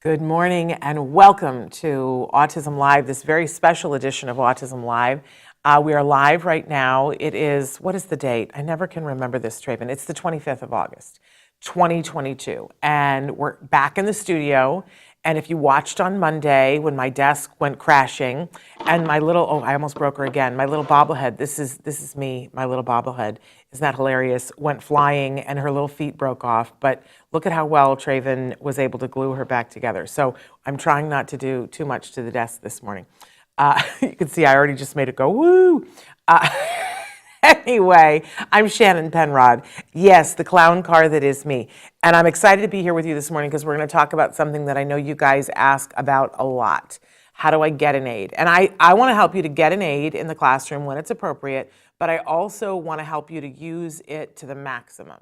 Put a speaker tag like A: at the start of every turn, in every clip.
A: Good morning and welcome to Autism Live, this very special edition of Autism Live. We are live right now. It is, what is the date? I never can remember this, Traven. It's the 25th of August, 2022. And we're back in the studio. And if you watched on Monday when my desk went crashing and my little, oh, I almost broke her again, my little bobblehead, this is me, my little bobblehead, isn't that hilarious, went flying and her little feet broke off. But look at how well Traven was able to glue her back together. So I'm trying not to do too much to the desk this morning. You can see I already just made it go, woo. Anyway, I'm Shannon Penrod. Yes, the clown car that is me. And I'm excited to be here with you this morning because we're going to talk about something that I know you guys ask about a lot. How do I get an aide? And I want to help you to get an aide in the classroom when it's appropriate, but I also want to help you to use it to the maximum.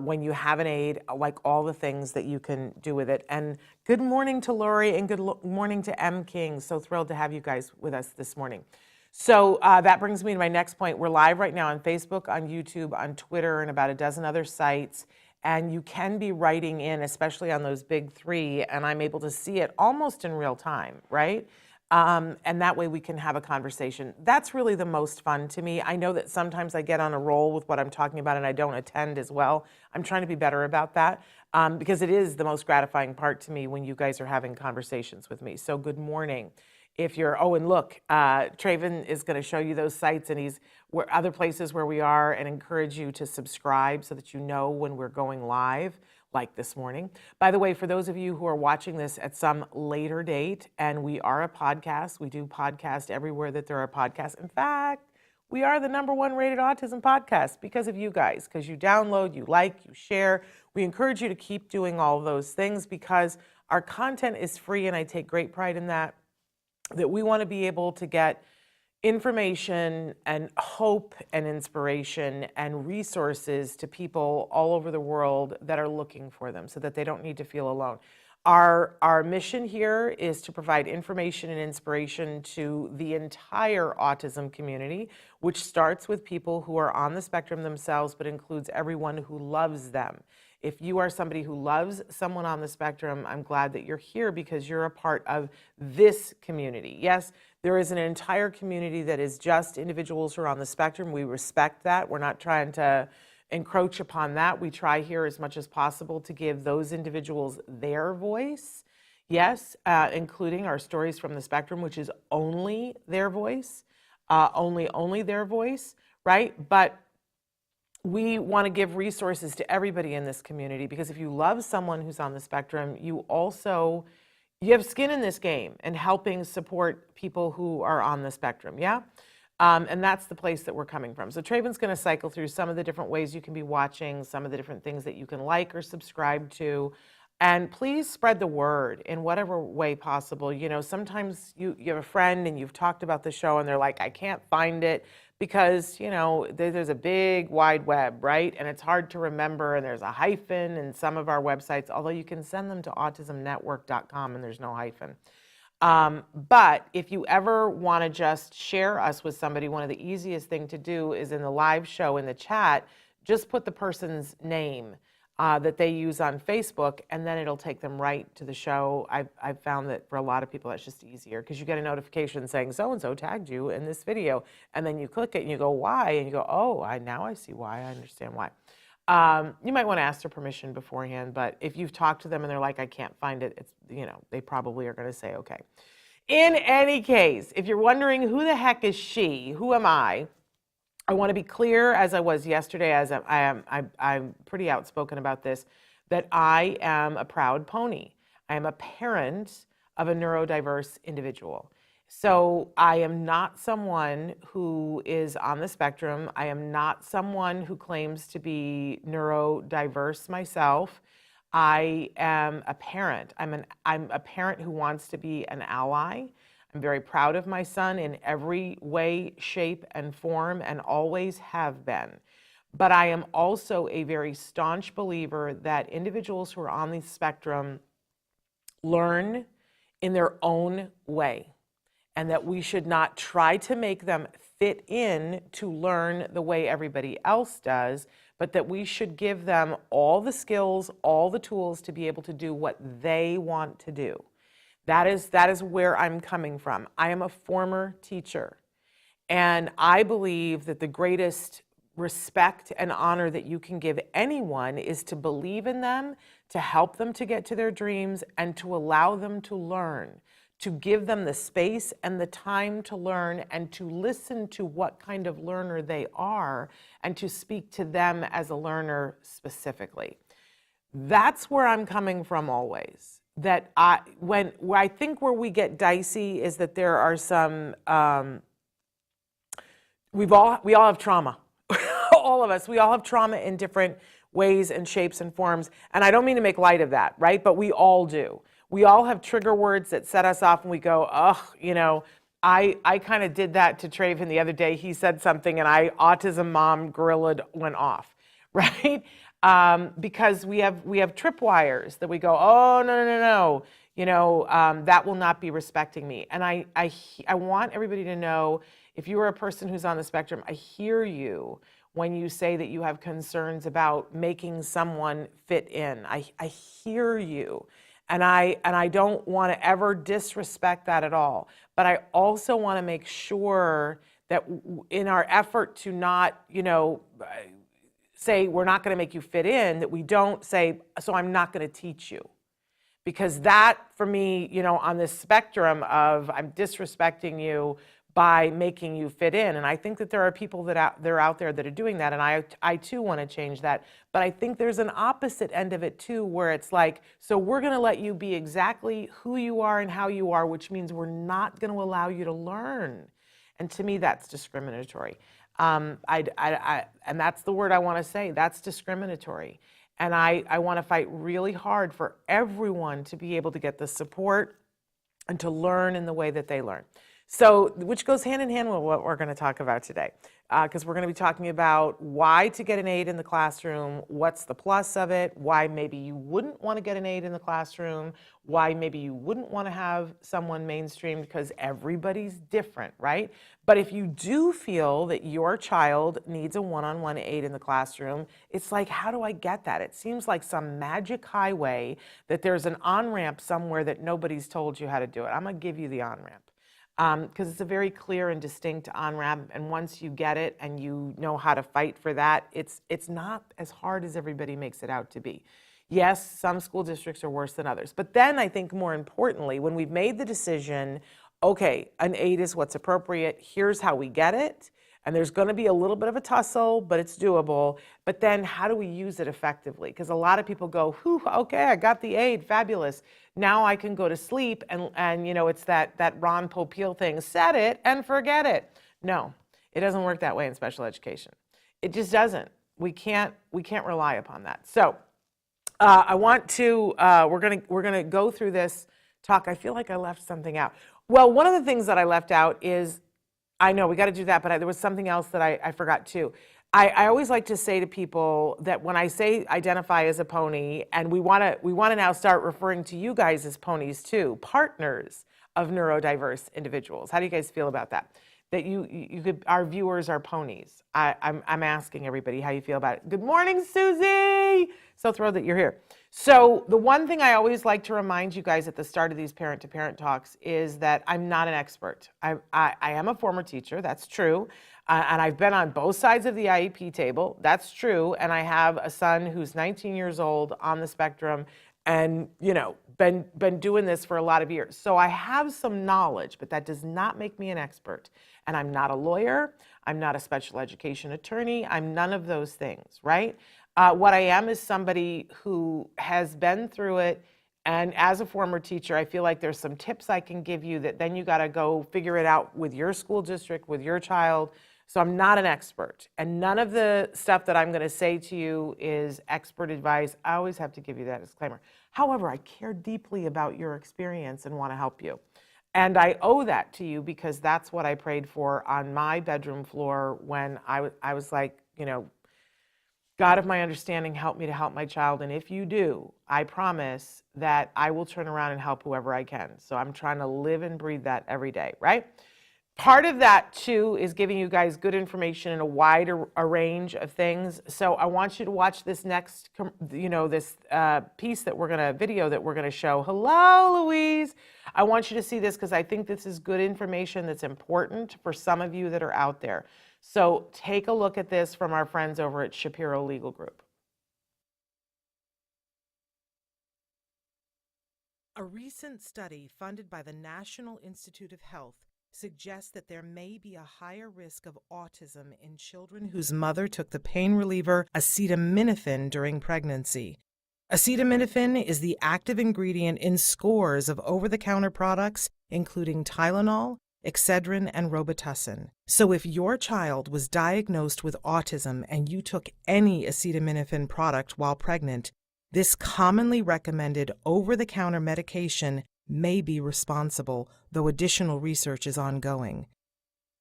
A: When you have an aide, like all the things that you can do with it. And good morning to Lori and good morning to M. King. So thrilled to have you guys with us this morning. So that brings me to my next point. We're live right now on Facebook, on YouTube, on Twitter, and about a dozen other sites. And you can be writing in, especially on those big three, and I'm able to see it almost in real time, right? And that way we can have a conversation. That's really the most fun to me. I know that sometimes I get on a roll with what I'm talking about and I don't attend as well. I'm trying to be better about that because it is the most gratifying part to me when you guys are having conversations with me. So good morning. If you're, oh, and look, Traven is going to show you those sites and he's where other places where we are and encourage you to subscribe so that you know when we're going live, like this morning. By the way, for those of you who are watching this at some later date, and we are a podcast, we do podcast everywhere that there are podcasts. In fact, we are the #1 rated autism podcast because of you guys, because you download, you like, you share. We encourage you to keep doing all of those things because our content is free and I take great pride in that we want to be able to get information and hope and inspiration and resources to people all over the world that are looking for them so that they don't need to feel alone. Our mission here is to provide information and inspiration to the entire autism community, which starts with people who are on the spectrum themselves, but includes everyone who loves them. If you are somebody who loves someone on the spectrum, I'm glad that you're here because you're a part of this community. Yes, there is an entire community that is just individuals who are on the spectrum. We respect that. We're not trying to encroach upon that. We try here as much as possible to give those individuals their voice. Yes, including our Stories from the Spectrum, which is only their voice, only their voice, right? But we want to give resources to everybody in this community because if you love someone who's on the spectrum, you have skin in this game and helping support people who are on the spectrum, yeah? And that's the place that we're coming from. So Traven's going to cycle through some of the different ways you can be watching, some of the different things that you can like or subscribe to. And please spread the word in whatever way possible. You know, sometimes you have a friend and you've talked about the show and they're like, I can't find it because, you know, there's a big wide web, right? And it's hard to remember and there's a hyphen in some of our websites, although you can send them to autismnetwork.com and there's no hyphen. But if you ever want to just share us with somebody, one of the easiest thing to do is in the live show in the chat, just put the person's name that they use on Facebook, and then it'll take them right to the show. I've found that for a lot of people, that's just easier because you get a notification saying so-and-so tagged you in this video, and then you click it and you go, why? And you go, oh, now I see why. I understand why. You might want to ask their permission beforehand, but if you've talked to them and they're like, I can't find it, it's, you know, they probably are going to say, okay. In any case, if you're wondering who the heck is she, who am I want to be clear, as I was yesterday, as I'm pretty outspoken about this, that I am a proud pony. I am a parent of a neurodiverse individual. So I am not someone who is on the spectrum. I am not someone who claims to be neurodiverse myself. I am a parent. I'm a parent who wants to be an ally. I'm very proud of my son in every way, shape, and form, and always have been. But I am also a very staunch believer that individuals who are on the spectrum learn in their own way, and that we should not try to make them fit in to learn the way everybody else does, but that we should give them all the skills, all the tools to be able to do what they want to do. That is where I'm coming from. I am a former teacher, and I believe that the greatest respect and honor that you can give anyone is to believe in them, to help them to get to their dreams, and to allow them to learn, to give them the space and the time to learn, and to listen to what kind of learner they are, and to speak to them as a learner specifically. That's where I'm coming from always. That where I think where we get dicey is that there are some, we all have trauma. All of us, we all have trauma in different ways and shapes and forms. And I don't mean to make light of that, right? But we all do. We all have trigger words that set us off and we go, oh, you know, I kind of did that to Traven the other day. He said something and autism mom gorilla went off, right? Because we have tripwires that we go, oh, no, you know, that will not be respecting me. And I want everybody to know, if you are a person who's on the spectrum, I hear you when you say that you have concerns about making someone fit in. I hear you. And I don't want to ever disrespect that at all. But I also want to make sure that in our effort to not, you know, say we're not going to make you fit in, that we don't say, so I'm not going to teach you. Because that, for me, you know, on this spectrum of I'm disrespecting you by making you fit in. And I think that there are people that they're out there that are doing that, and I too want to change that. But I think there's an opposite end of it too, where it's like, so we're going to let you be exactly who you are and how you are, which means we're not going to allow you to learn. And to me, that's discriminatory. And that's the word I want to say. That's discriminatory. And I want to fight really hard for everyone to be able to get the support and to learn in the way that they learn. So, which goes hand in hand with what we're going to talk about today, because we're going to be talking about why to get an aide in the classroom, what's the plus of it, why maybe you wouldn't want to get an aide in the classroom, why maybe you wouldn't want to have someone mainstream, because everybody's different, right? But if you do feel that your child needs a one-on-one aide in the classroom, it's like, how do I get that? It seems like some magic highway that there's an on-ramp somewhere that nobody's told you how to do it. I'm going to give you the on-ramp. Because it's a very clear and distinct on-ramp, and once you get it and you know how to fight for that, it's not as hard as everybody makes it out to be. Yes, some school districts are worse than others, but then I think more importantly, when we've made the decision, okay, an aide is what's appropriate, here's how we get it, and there's going to be a little bit of a tussle, but it's doable. But then how do we use it effectively? Because a lot of people go, whew, okay, I got the aide, fabulous. Now I can go to sleep, and you know, it's that Ron Popeil thing, set it and forget it. No, it doesn't work that way in special education. It just doesn't. We can't rely upon that. So I want to, we're gonna go through this talk. I feel like I left something out. Well, one of the things that I left out is, I know we got to do that, but there was something else that I forgot too. I always like to say to people that when I say identify as a pony, and we want to now start referring to you guys as ponies too, partners of neurodiverse individuals. How do you guys feel about that? That you could, our viewers are ponies. I'm asking everybody how you feel about it. Good morning, Susie. So thrilled that you're here. So the one thing I always like to remind you guys at the start of these parent-to-parent talks is that I'm not an expert. I am a former teacher, that's true, and I've been on both sides of the IEP table, that's true, and I have a son who's 19 years old on the spectrum and, you know, been doing this for a lot of years. So I have some knowledge, but that does not make me an expert. And I'm not a lawyer, I'm not a special education attorney, I'm none of those things, right? What I am is somebody who has been through it, and as a former teacher, I feel like there's some tips I can give you that then you got to go figure it out with your school district, with your child. So I'm not an expert, and none of the stuff that I'm going to say to you is expert advice. I always have to give you that disclaimer. However, I care deeply about your experience and want to help you. And I owe that to you because that's what I prayed for on my bedroom floor when I was like, you know, God of my understanding, help me to help my child. And if you do, I promise that I will turn around and help whoever I can. So I'm trying to live and breathe that every day, right? Part of that too is giving you guys good information in a wide range of things. So I want you to watch this next, this piece that we're gonna video that we're gonna show. Hello, Louise. I want you to see this because I think this is good information that's important for some of you that are out there. So take a look at this from our friends over at Shapiro Legal Group. A recent study funded by the National Institute of Health suggests that there may be a higher risk of autism in children whose mother took the pain reliever acetaminophen during pregnancy. Acetaminophen is the active ingredient in scores of over-the-counter products, including Tylenol, Excedrin, and Robitussin. So if your child was diagnosed with autism and you took any acetaminophen product while pregnant, this commonly recommended over-the-counter medication may be responsible, though additional research is ongoing.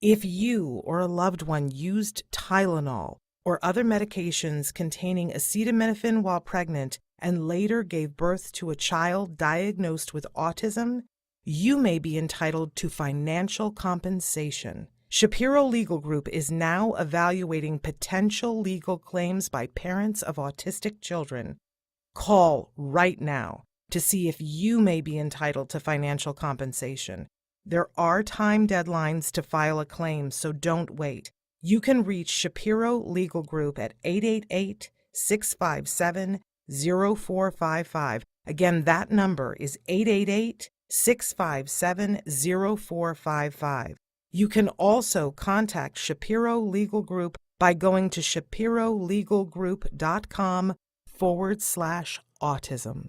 A: If you or a loved one used Tylenol or other medications containing acetaminophen while pregnant and later gave birth to a child diagnosed with autism, you may be entitled to financial compensation. Shapiro Legal Group is now evaluating potential legal claims by parents of autistic children. Call right now to see if you may be entitled to financial compensation. There are time deadlines to file a claim, so don't wait. You can reach Shapiro Legal Group at 888-657-0455. Again, that number is 888-657-0455. You can also contact Shapiro Legal Group by going to shapirolegalgroup.com/autism.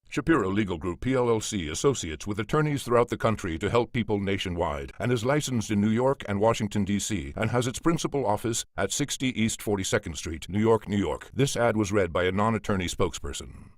B: Shapiro Legal Group, PLLC, associates with attorneys throughout the country to help people nationwide, and is licensed in New York and Washington, D.C., and has its principal office at 60 East 42nd Street, New York, New York. This ad was read by a non-attorney spokesperson.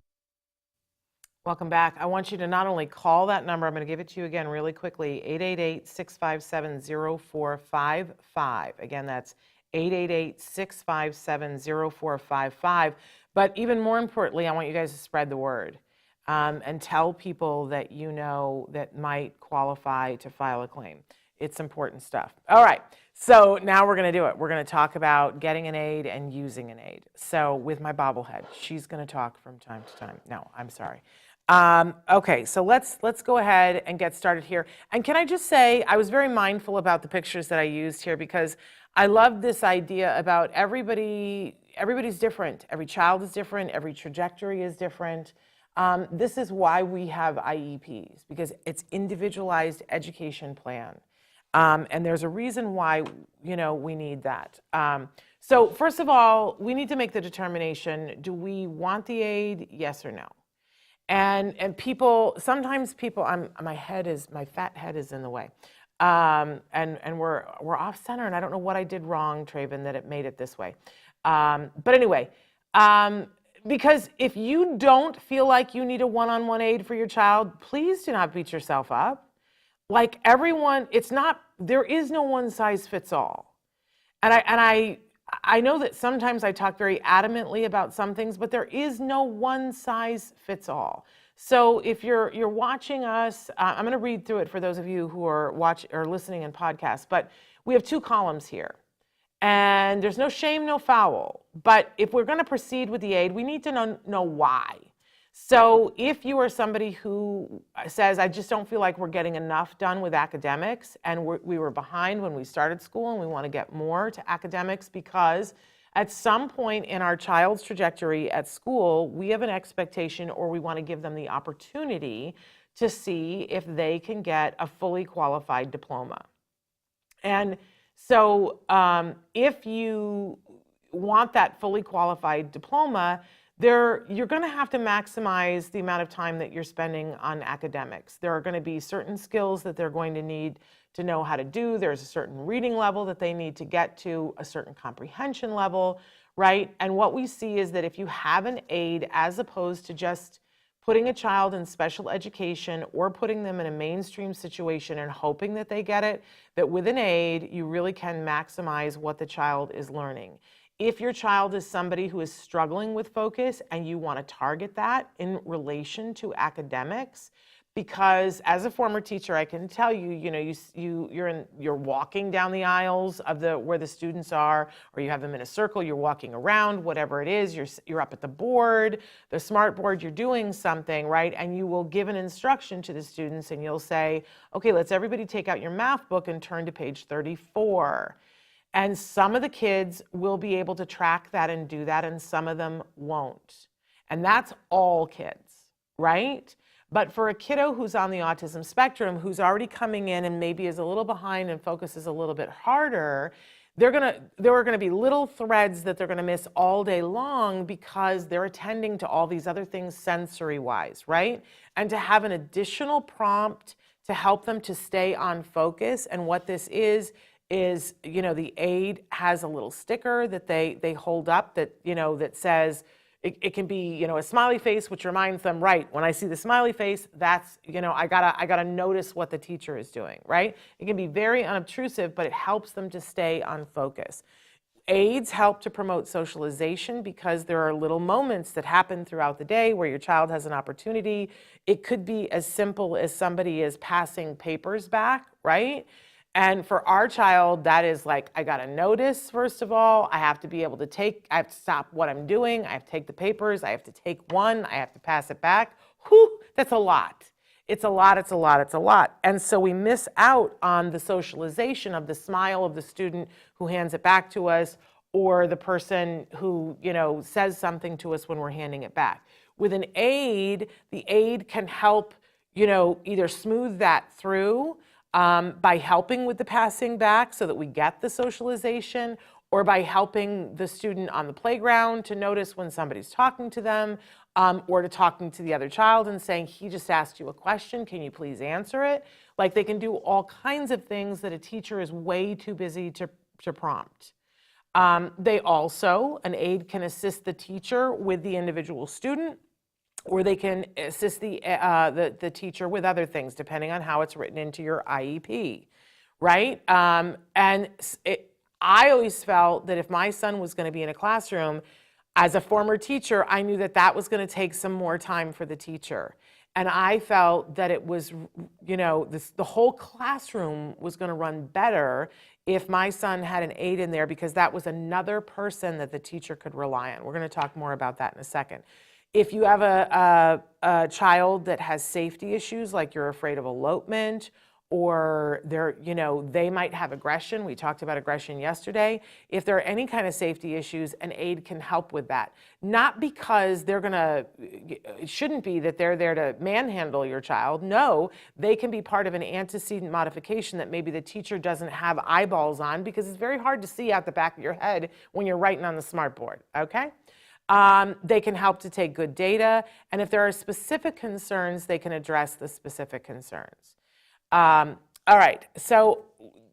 A: Welcome back. I want you to not only call that number, I'm going to give it to you again really quickly, 888-657-0455. Again, that's 888-657-0455. But even more importantly, I want you guys to spread the word. And tell people that you know that might qualify to file a claim. It's important stuff. All right, so now we're going to do it. We're going to talk about getting an aide and using an aide. So with my bobblehead, she's going to talk from time to time. No, I'm sorry. Okay, so let's go ahead and get started here. And can I just say, I was very mindful about the pictures that I used here because I love this idea about everybody's different. Every child is different. Every trajectory is different. This is why we have IEPs, because it's individualized education plan. And there's a reason why, we need that. So first of all, we need to make the determination, do we want the aide, yes or no? And sometimes people, my fat head is in the way. And we're off center, and I don't know what I did wrong, Traven, that it made it this way. But anyway, because if you don't feel like you need a one-on-one aide for your child, please do not beat yourself up. Like everyone, there is no one size fits all. And I know that sometimes I talk very adamantly about some things, but there is no one size fits all. So if you're watching us, I'm going to read through it for those of you who are listening in podcasts, but we have two columns here. And there's no shame, no foul. But if we're going to proceed with the aide, we need to know why. So if you are somebody who says, I just don't feel like we're getting enough done with academics, and we were behind when we started school, and we want to get more to academics because at some point in our child's trajectory at school, we have an expectation, or we want to give them the opportunity to see if they can get a fully qualified diploma. And so if you want that fully qualified diploma, you're going to have to maximize the amount of time that you're spending on academics. There are going to be certain skills that they're going to need to know how to do. There's a certain reading level that they need to get to, a certain comprehension level, right? And what we see is that if you have an aide, as opposed to just putting a child in special education or putting them in a mainstream situation and hoping that they get it, that with an aide, you really can maximize what the child is learning. If your child is somebody who is struggling with focus and you want to target that in relation to academics, because as a former teacher, I can tell you, you're walking down the aisles of where the students are, or you have them in a circle, you're walking around, whatever it is, you're up at the board, the smart board, you're doing something, right? And you will give an instruction to the students and you'll say, okay, let's everybody take out your math book and turn to page 34. And some of the kids will be able to track that and do that, and some of them won't. And that's all kids, right? But for a kiddo who's on the autism spectrum, who's already coming in and maybe is a little behind and focuses a little bit harder, there are gonna be little threads that they're gonna miss all day long because they're attending to all these other things sensory-wise, right? And to have an additional prompt to help them to stay on focus, and what this is, the Aide has a little sticker that they hold up that, that says, it can be, a smiley face, which reminds them, right, when I see the smiley face, that's, I gotta notice what the teacher is doing, right? It can be very unobtrusive, but it helps them to stay on focus. Aides help to promote socialization because there are little moments that happen throughout the day where your child has an opportunity. It could be as simple as somebody is passing papers back, right? And for our child, that is like, I gotta notice, first of all, I have to stop what I'm doing, I have to take the papers, I have to take one, I have to pass it back. Whew, that's a lot. It's a lot, it's a lot, it's a lot. And so we miss out on the socialization of the smile of the student who hands it back to us, or the person who, says something to us when we're handing it back. With an Aide, the Aide can help, either smooth that through, by helping with the passing back so that we get the socialization, or by helping the student on the playground to notice when somebody's talking to them, or to talking to the other child and saying, he just asked you a question, can you please answer it? Like, they can do all kinds of things that a teacher is way too busy to prompt. An Aide can assist the teacher with the individual student, or they can assist the teacher with other things, depending on how it's written into your IEP, right? I always felt that if my son was going to be in a classroom, as a former teacher, I knew that was going to take some more time for the teacher. And I felt that it was, the whole classroom was going to run better if my son had an Aide in there, because that was another person that the teacher could rely on. We're going to talk more about that in a second. If you have a child that has safety issues, like you're afraid of elopement, or they might have aggression. We talked about aggression yesterday. If there are any kind of safety issues, an Aide can help with that. Not because it shouldn't be that they're there to manhandle your child. No, they can be part of an antecedent modification that maybe the teacher doesn't have eyeballs on, because it's very hard to see out the back of your head when you're writing on the smart board, okay? They can help to take good data, and if there are specific concerns, they can address the specific concerns. All right, so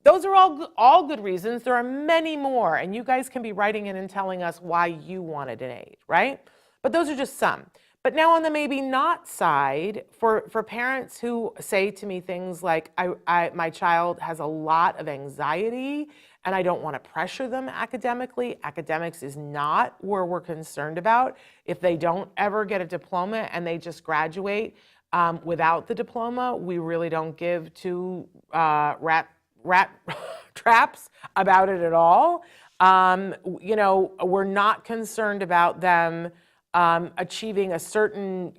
A: those are all good reasons. There are many more, and you guys can be writing in and telling us why you wanted an Aide, right? But those are just some. But now on the maybe not side, for parents who say to me things like, my child has a lot of anxiety and I don't want to pressure them academically. Academics is not where we're concerned about. If they don't ever get a diploma and they just graduate without the diploma, we really don't give two rat traps about it at all. We're not concerned about them achieving a certain,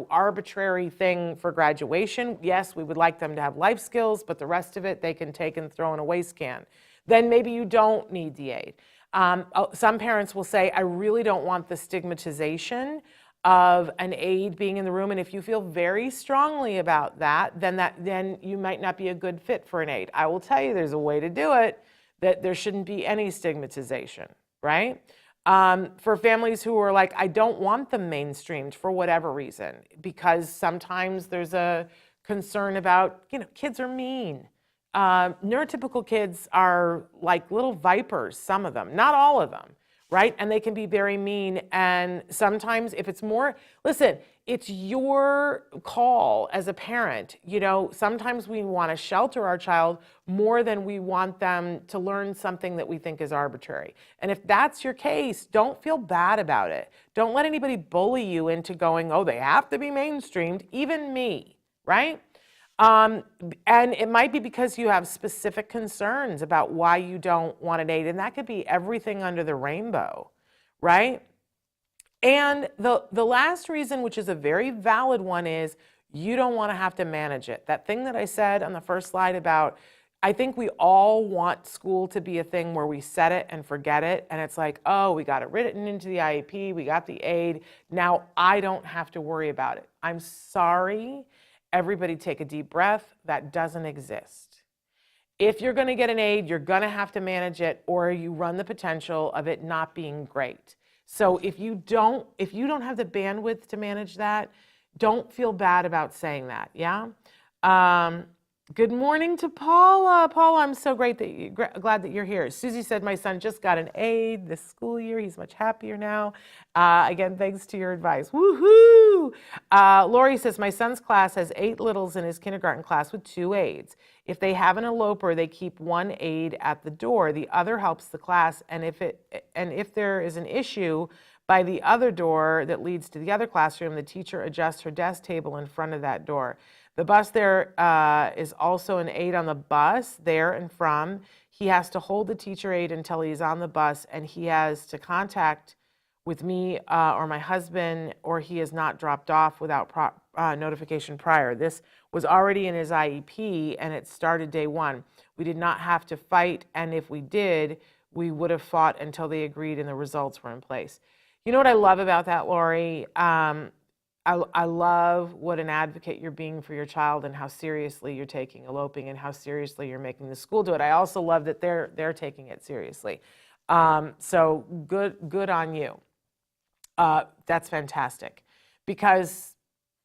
A: arbitrary thing for graduation. Yes, we would like them to have life skills, but the rest of it they can take and throw in a waste can. Then maybe you don't need the Aide. Some parents will say, I really don't want the stigmatization of an Aide being in the room, and if you feel very strongly about that, then you might not be a good fit for an Aide. I will tell you, there's a way to do it that there shouldn't be any stigmatization, right? For families who are like, I don't want them mainstreamed for whatever reason, because sometimes there's a concern about, kids are mean. Neurotypical kids are like little vipers, some of them, not all of them, right? And they can be very mean. And sometimes if it's more, listen, it's your call as a parent. Sometimes we want to shelter our child more than we want them to learn something that we think is arbitrary. And if that's your case, don't feel bad about it. Don't let anybody bully you into going, oh, they have to be mainstreamed. Even me, right? And it might be because you have specific concerns about why you don't want an aide, and that could be everything under the rainbow, right? And the last reason, which is a very valid one, is you don't want to have to manage it. That thing that I said on the first slide about, I think we all want school to be a thing where we set it and forget it. And it's like, oh, we got it written into the IEP, we got the aide. Now I don't have to worry about it. I'm sorry. Everybody take a deep breath. That doesn't exist. If you're going to get an aide, you're going to have to manage it, or you run the potential of it not being great. So if you don't have the bandwidth to manage that, don't feel bad about saying that, yeah? Good morning to Paula. Paula, I'm so glad that you're here. Susie said, my son just got an aide this school year. He's much happier now. Again, thanks to your advice. Woohoo! Lori says, my son's class has 8 littles in his kindergarten class with 2 aides. If they have an eloper, they keep 1 aide at the door. The other helps the class, and if there is an issue by the other door that leads to the other classroom, the teacher adjusts her desk table in front of that door. The bus there is also an aide on the bus there and from. He has to hold the teacher aide until he's on the bus, and he has to contact with me or my husband, or he is not dropped off without notification prior. This was already in his IEP, and it started day 1. We did not have to fight, and if we did, we would have fought until they agreed and the results were in place. You know what I love about that, Lori? I love what an advocate you're being for your child and how seriously you're taking eloping and how seriously you're making the school do it. I also love that they're taking it seriously. So good on you. That's fantastic, because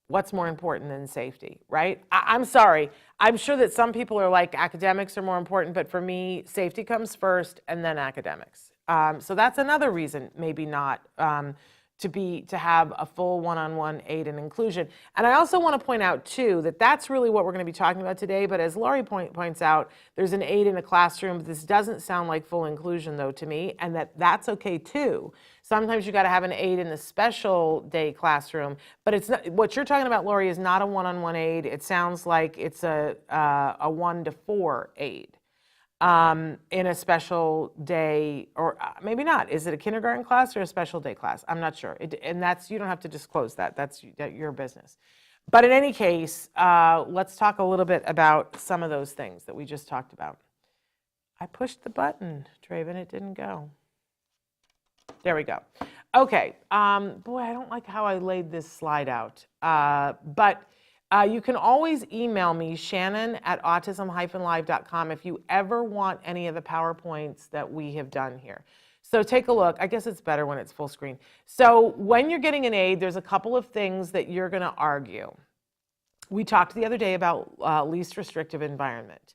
A: what's more important than safety, right? I'm sorry. I'm sure that some people are like, academics are more important, but for me, safety comes first and then academics. So that's another reason maybe not to have a full one-on-one aid and inclusion. And I also want to point out too that that's really what we're going to be talking about today. But as Laurie points out, there's an aide in a classroom. This doesn't sound like full inclusion though to me, and that's okay too. Sometimes you got to have an aide in the special day classroom, but it's not, what you're talking about, Laurie, is not a one-on-one aide. It sounds like it's a 1-to-4 aide. In a special day, or maybe not. Is it a kindergarten class or a special day class? I'm not sure. And you don't have to disclose that. That's your business. But in any case, let's talk a little bit about some of those things that we just talked about. I pushed the button, Traven, it didn't go. There we go. Okay, boy, I don't like how I laid this slide out, but you can always email me, shannon@autism-live.com, if you ever want any of the PowerPoints that we have done here. So take a look. I guess it's better when it's full screen. So when you're getting an aide, there's a couple of things that you're going to argue. We talked the other day about least restrictive environment.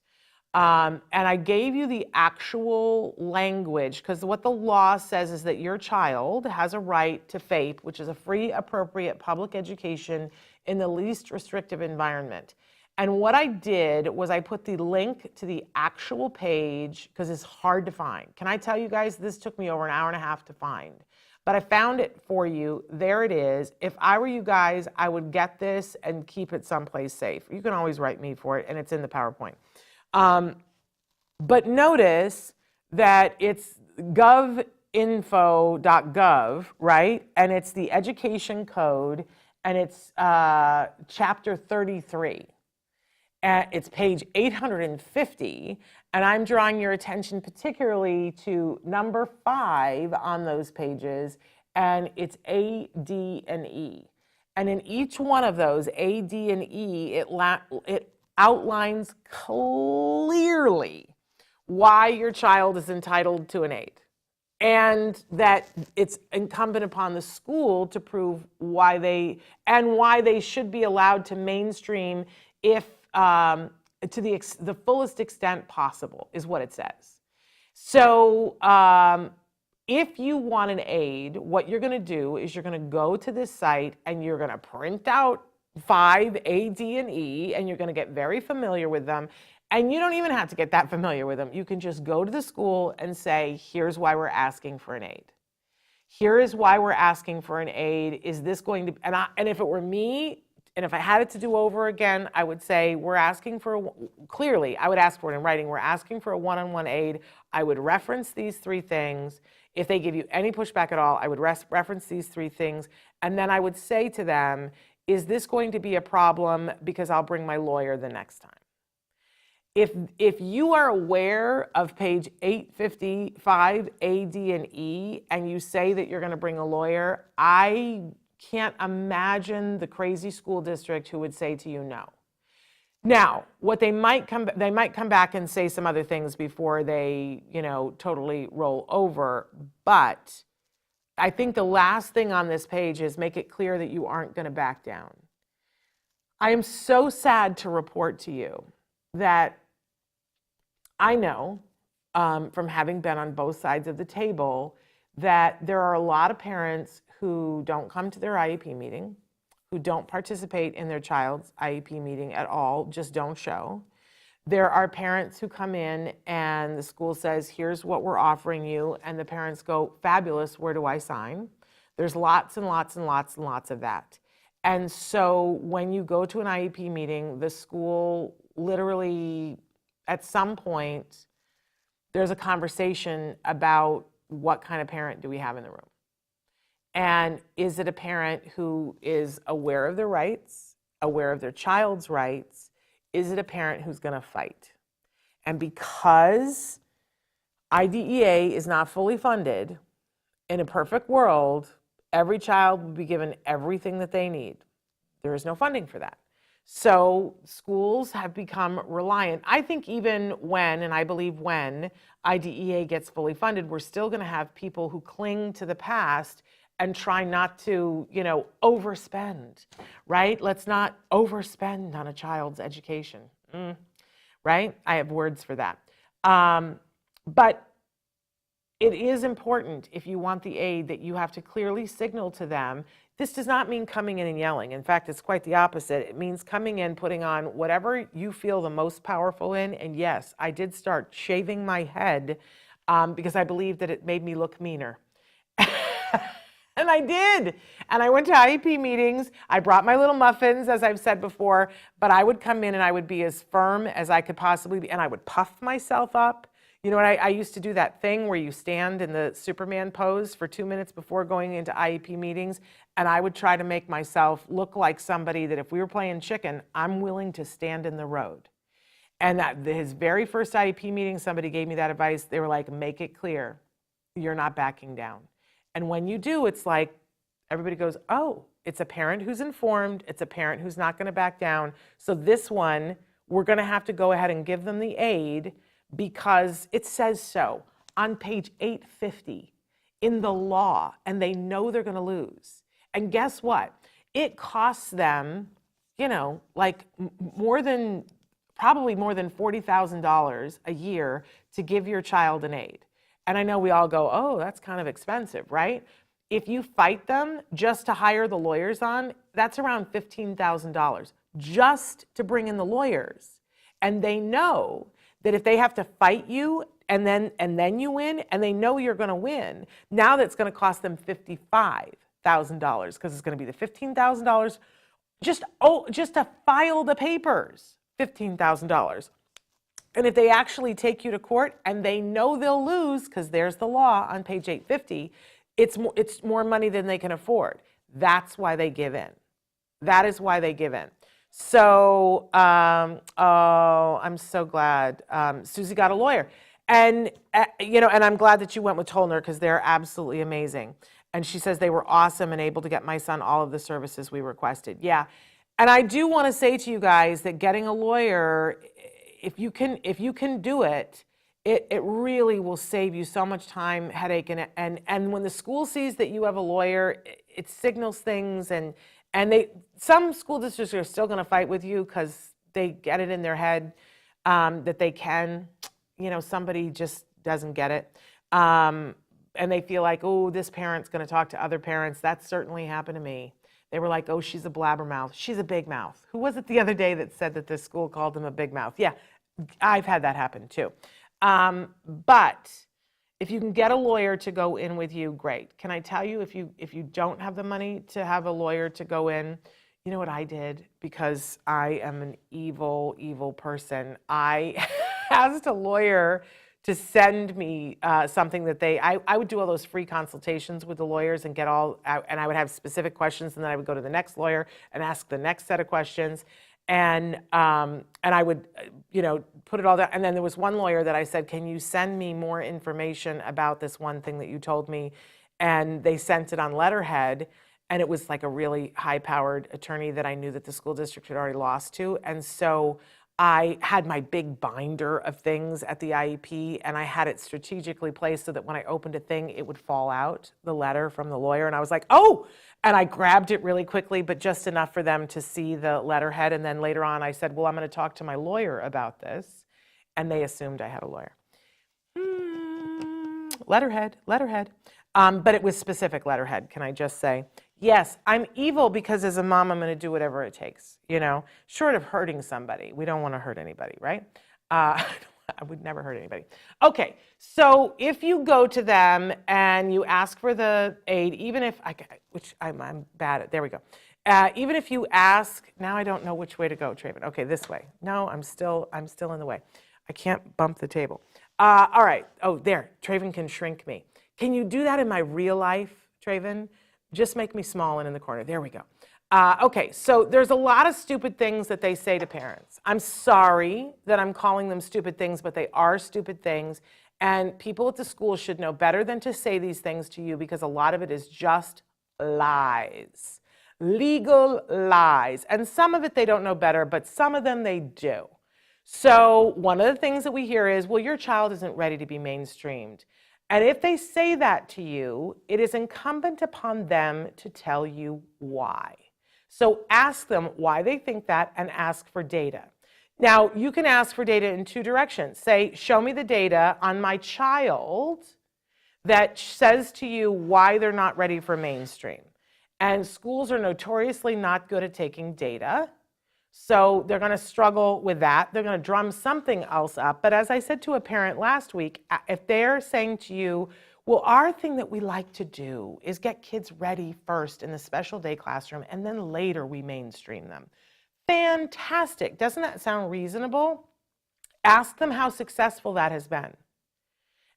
A: And I gave you the actual language, because what the law says is that your child has a right to FAPE, which is a free, appropriate public education in the least restrictive environment. And what I did was I put the link to the actual page, because it's hard to find. Can I tell you guys, this took me over an hour and a half to find. But I found it for you. There it is. If I were you guys, I would get this and keep it someplace safe. You can always write me for it, and it's in the PowerPoint. But notice that it's govinfo.gov, right? And it's the education code, and it's chapter 33. It's page 850, and I'm drawing your attention particularly to number 5 on those pages, and it's A, D, and E. And in each one of those, A, D, and E, it outlines clearly why your child is entitled to an aide, and that it's incumbent upon the school to prove why they should be allowed to mainstream if to the fullest extent possible, is what it says. So if you want an aide, what you're going to do is you're going to go to this site and you're going to print out 5 A, D, and E, and you're going to get very familiar with them. And you don't even have to get that familiar with them. You can just go to the school and say, here's why we're asking for an aide. Here is why we're asking for an aide. Is this going to, and if it were me, And if I had it to do over again, I would say we're asking for, clearly, I would ask for it in writing, we're asking for a one-on-one aid. I would reference these 3 things. If they give you any pushback at all, I would reference these 3 things. And then I would say to them, is this going to be a problem? Because I'll bring my lawyer the next time. If you are aware of page 855, A, D, and E, and you say that you're going to bring a lawyer, I can't imagine the crazy school district who would say to you no. Now, what they might come back and say some other things before they, totally roll over. But I think the last thing on this page is make it clear that you aren't going to back down. I am so sad to report to you that I know from having been on both sides of the table that there are a lot of parents who don't come to their IEP meeting, who don't participate in their child's IEP meeting at all, just don't show. There are parents who come in and the school says, here's what we're offering you, and the parents go, fabulous, where do I sign? There's lots and lots and lots and lots of that. And so when you go to an IEP meeting, the school literally, at some point, there's a conversation about what kind of parent do we have in the room. And is it a parent who is aware of their rights, aware of their child's rights? Is it a parent who's going to fight? And because IDEA is not fully funded, in a perfect world, every child will be given everything that they need. There is no funding for that. So schools have become reliant. I think even when, and I believe when, IDEA gets fully funded, we're still going to have people who cling to the past and try not to, overspend, right? Let's not overspend on a child's education, right? I have words for that. But it is important, if you want the aid, that you have to clearly signal to them. This does not mean coming in and yelling. In fact, it's quite the opposite. It means coming in, putting on whatever you feel the most powerful in. And yes, I did start shaving my head because I believed that it made me look meaner. And I did. And I went to IEP meetings. I brought my little muffins, as I've said before, but I would come in and I would be as firm as I could possibly be, and I would puff myself up. You know what, I used to do that thing where you stand in the Superman pose for 2 minutes before going into IEP meetings, and I would try to make myself look like somebody that if we were playing chicken, I'm willing to stand in the road. And his very first IEP meeting, somebody gave me that advice. They were like, make it clear, you're not backing down. And when you do, it's like everybody goes, oh, it's a parent who's informed, it's a parent who's not going to back down. So this one, we're going to have to go ahead and give them the aid because it says so on page 850 in the law, and they know they're going to lose. And guess what? It costs them, probably more than $40,000 a year to give your child an aid. And I know we all go, oh, that's kind of expensive, right? If you fight them just to hire the lawyers on, that's around $15,000 just to bring in the lawyers. And they know that if they have to fight you and then you win, and they know you're going to win, now that's going to cost them $55,000 because it's going to be the $15,000 just to file the papers, $15,000. And if they actually take you to court and they know they'll lose, because there's the law on page 850, it's more money than they can afford. That's why they give in. That is why they give in. So, I'm so glad Susie got a lawyer. And, and I'm glad that you went with Tolner because they're absolutely amazing. And she says they were awesome and able to get my son all of the services we requested. Yeah. And I do want to say to you guys that getting a lawyer, if you can do it, it really will save you so much time, headache, and when the school sees that you have a lawyer, it signals things, and some school districts are still going to fight with you because they get it in their head that they can, somebody just doesn't get it, and they feel like, oh, this parent's going to talk to other parents. That certainly happened to me. They were like, oh, she's a blabbermouth. She's a big mouth. Who was it the other day that said that this school called him a big mouth? Yeah, I've had that happen too. But if you can get a lawyer to go in with you, great. Can I tell you, if you don't have the money to have a lawyer to go in, You know what I did? Because I am an evil, evil person. I asked a lawyer to send me something that I would do all those free consultations with the lawyers and get all, and I would have specific questions, and then I would go to the next lawyer and ask the next set of questions. And I would, put it all down. And then there was one lawyer that I said, can you send me more information about this one thing that you told me? And they sent it on letterhead. And it was like a really high-powered attorney that I knew that the school district had already lost to. And so I had my big binder of things at the IEP, and I had it strategically placed so that when I opened a thing, it would fall out, the letter from the lawyer. And I was like, oh! And I grabbed it really quickly, but just enough for them to see the letterhead. And then later on, I said, well, I'm going to talk to my lawyer about this. And they assumed I had a lawyer. Letterhead. But it was specific letterhead, can I just say? Yes, I'm evil because as a mom, I'm going to do whatever it takes, short of hurting somebody. We don't want to hurt anybody, right? I would never hurt anybody. Okay, so if you go to them and you ask for the aid, even if, which I'm bad at, there we go. Even if you ask, now I don't know which way to go, Traven. Okay, this way. No, I'm still in the way. I can't bump the table. All right, oh, there, Traven can shrink me. Can you do that in my real life, Traven? Just make me small and in the corner. There we go. Okay, so there's a lot of stupid things that they say to parents. I'm sorry that I'm calling them stupid things, but they are stupid things. And people at the school should know better than to say these things to you because a lot of it is just lies. Legal lies. And some of it they don't know better, but some of them they do. So one of the things that we hear is, well, your child isn't ready to be mainstreamed. And if they say that to you, it is incumbent upon them to tell you why. So ask them why they think that and ask for data. Now, you can ask for data in two directions. Say, show me the data on my child that says to you why they're not ready for mainstream. And schools are notoriously not good at taking data. So they're going to struggle with that. They're going to drum something else up. But as I said to a parent last week, if they're saying to you, well, our thing that we like to do is get kids ready first in the special day classroom, and then later we mainstream them. Fantastic. Doesn't that sound reasonable? Ask them how successful that has been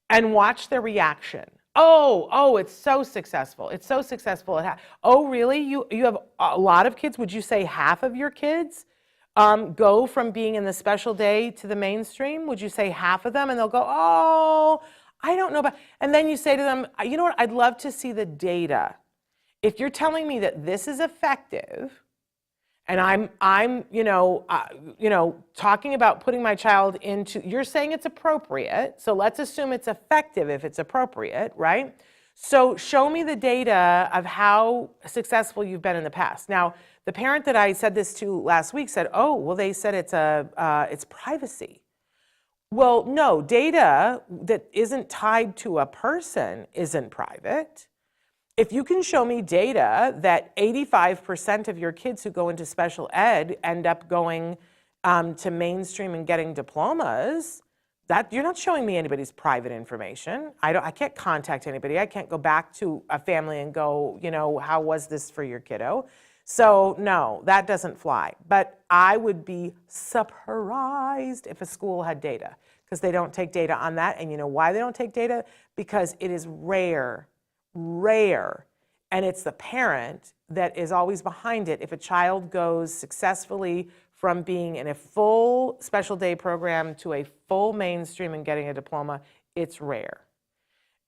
A: and watch their reaction. Oh, it's so successful. It's so successful. Oh, really? You have a lot of kids? Would you say half of your kids go from being in the special day to the mainstream? Would you say half of them? And they'll go, oh, I don't know about. And then you say to them, you know what? I'd love to see the data. If you're telling me that this is effective, and I'm talking about putting my child into, you're saying it's appropriate, so let's assume it's effective if it's appropriate, right? So show me the data of how successful you've been in the past. Now, the parent that I said this to last week said, oh, well, they said it's privacy. Well, no, data that isn't tied to a person isn't private. If you can show me data that 85% of your kids who go into special ed end up going to mainstream and getting diplomas, that you're not showing me anybody's private information. I can't contact anybody. I can't go back to a family and go, how was this for your kiddo? So no, that doesn't fly. But I would be surprised if a school had data because they don't take data on that. And you know why they don't take data? Because it is rare, and it's the parent that is always behind it. If a child goes successfully from being in a full special day program to a full mainstream and getting a diploma, it's rare.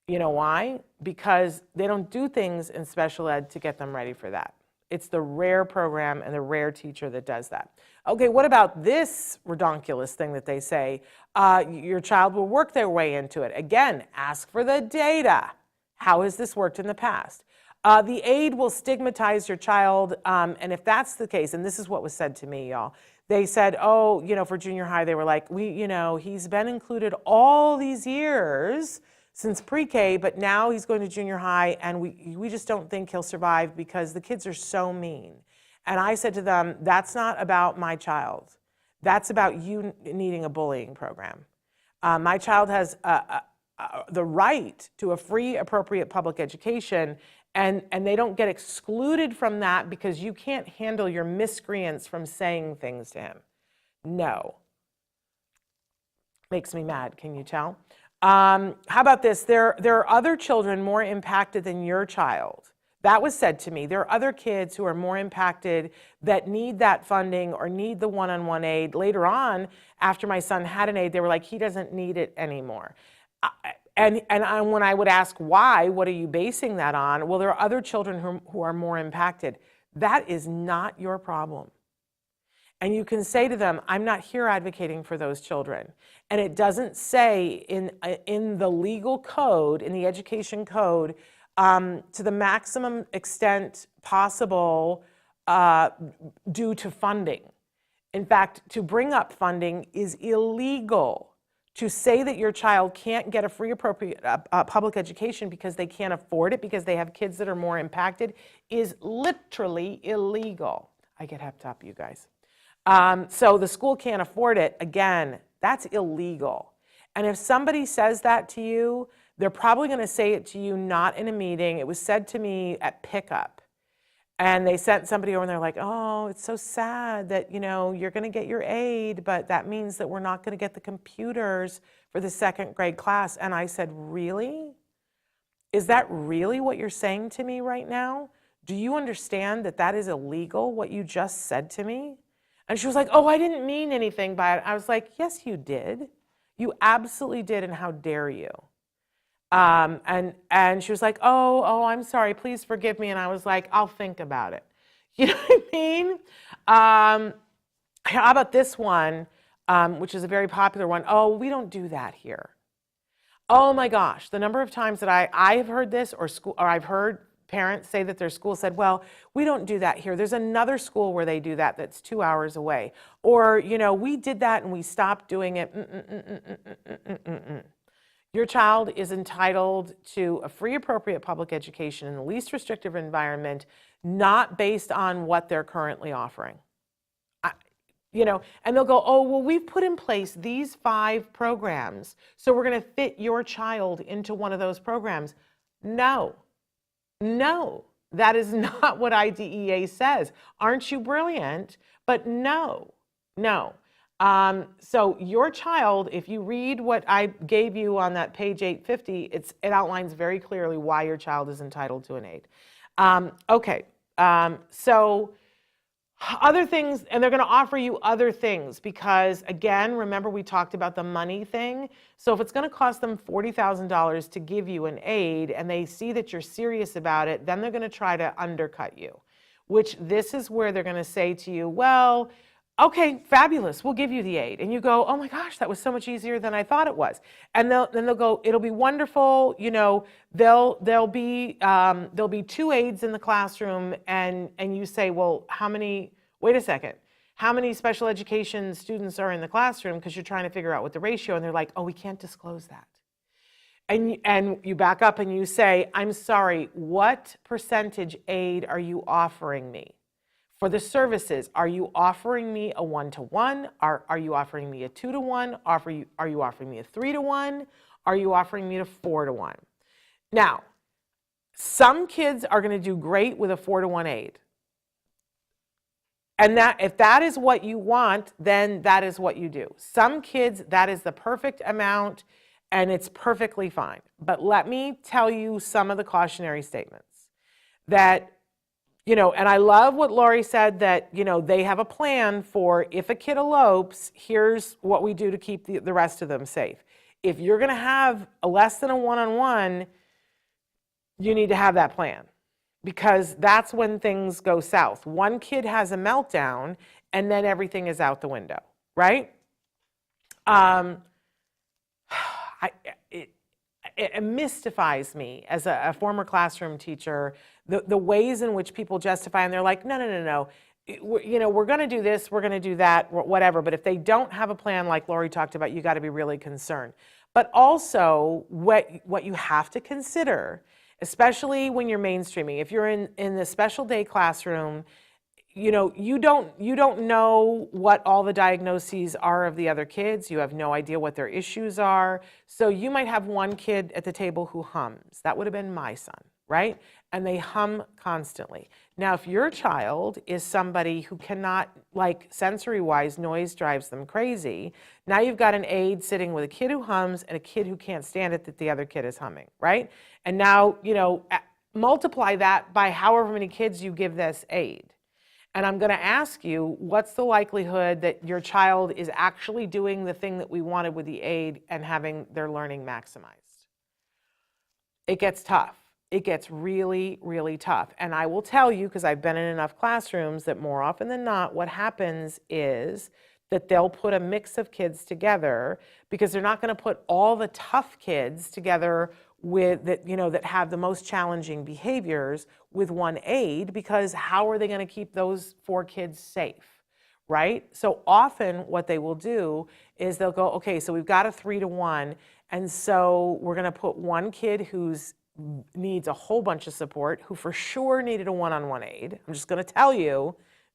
A: You know why? Because they don't do things in special ed to get them ready for that. It's the rare program and the rare teacher that does that. Okay, what about this redonkulous thing that they say? Your child will work their way into it. Again, ask for the data. How has this worked in the past? The aide will stigmatize your child, and if that's the case, and this is what was said to me, y'all, they said, oh, for junior high, they were like, he's been included all these years since pre-K, but now he's going to junior high, and we just don't think he'll survive because the kids are so mean. And I said to them, that's not about my child. That's about you needing a bullying program. My child has the right to a free, appropriate public education, and they don't get excluded from that because you can't handle your miscreants from saying things to him. No. Makes me mad, can you tell? How about this? There are other children more impacted than your child. That was said to me. There are other kids who are more impacted that need that funding or need the one-on-one aid. Later on, after my son had an aid, they were like, he doesn't need it anymore. And when I would ask why, what are you basing that on? Well, there are other children who are more impacted. That is not your problem. And you can say to them, I'm not here advocating for those children. And it doesn't say in the legal code, in the education code, to the maximum extent possible due to funding. In fact, to bring up funding is illegal. To say that your child can't get a free appropriate public education because they can't afford it, because they have kids that are more impacted, is literally illegal. I get hepped up, you guys. So the school can't afford it. Again, that's illegal. And if somebody says that to you, they're probably going to say it to you not in a meeting. It was said to me at pickup. And they sent somebody over and they're like, oh, it's so sad that, you're going to get your aid, but that means that we're not going to get the computers for the second grade class. And I said, really? Is that really what you're saying to me right now? Do you understand that that is illegal, what you just said to me? And she was like, oh, I didn't mean anything by it. I was like, yes, you did. You absolutely did, and how dare you? And she was like, oh, I'm sorry, please forgive me. And I was like, I'll think about it. You know what I mean? How about this one, which is a very popular one? Oh, we don't do that here. Oh my gosh, the number of times that I have heard this, or I've heard parents say that their school said, well, we don't do that here. There's another school where they do that that's 2 hours away. Or, we did that and we stopped doing it. Your child is entitled to a free, appropriate public education in the least restrictive environment, not based on what they're currently offering. And they'll go, oh, well, we've put in place these 5 programs, so we're going to fit your child into one of those programs. No, that is not what IDEA says. Aren't you brilliant? But no. So your child, if you read what I gave you on that page 850, it outlines very clearly why your child is entitled to an aid. So other things, and they're going to offer you other things because, again, remember we talked about the money thing. So if it's going to cost them $40,000 to give you an aid and they see that you're serious about it, then they're going to try to undercut you, which this is where they're going to say to you, well, okay, fabulous, we'll give you the aid. And you go, oh my gosh, that was so much easier than I thought it was. And then they'll go, it'll be wonderful, there'll be 2 aides in the classroom, and you say, well, wait a second, how many special education students are in the classroom? Because you're trying to figure out what the ratio, and they're like, oh, we can't disclose that. And you back up and you say, I'm sorry, what percentage aid are you offering me? For the services, are you offering me a 1-to-1? Are you offering me a 2-to-1? Are you offering me a 3-to-1? Are you offering me a 4-to-1? Now, some kids are going to do great with a 4-to-1 aid. And if that is what you want, then that is what you do. Some kids, that is the perfect amount, and it's perfectly fine. But let me tell you some of the cautionary statements that, and I love what Lori said, that, they have a plan for if a kid elopes, here's what we do to keep the rest of them safe. If you're going to have less than a one-on-one, you need to have that plan, because that's when things go south. One kid has a meltdown and then everything is out the window, right? It mystifies me as a former classroom teacher, the ways in which people justify, and they're like, no. We're going to do this, we're going to do that, whatever. But if they don't have a plan, like Lori talked about, you got to be really concerned. But also, what you have to consider, especially when you're mainstreaming, if you're in the special day classroom, you don't know what all the diagnoses are of the other kids. You have no idea what their issues are. So you might have one kid at the table who hums. That would have been my son, right? and they hum constantly. Now, if your child is somebody who cannot, like sensory-wise, noise drives them crazy, now you've got an aide sitting with a kid who hums and a kid who can't stand it that the other kid is humming, right? And now, multiply that by however many kids you give this aide. And I'm going to ask you, what's the likelihood that your child is actually doing the thing that we wanted with the aide and having their learning maximized? It gets tough. It gets really, really tough. And I will tell you, because I've been in enough classrooms, that more often than not, what happens is that they'll put a mix of kids together, because they're not going to put all the tough kids together with that have the most challenging behaviors with one aide, because how are they going to keep those 4 kids safe, right? So often what they will do is they'll go, okay, so we've got a 3-to-1, and so we're going to put one kid who's needs a whole bunch of support, who for sure needed a one-on-one aide. I'm just going to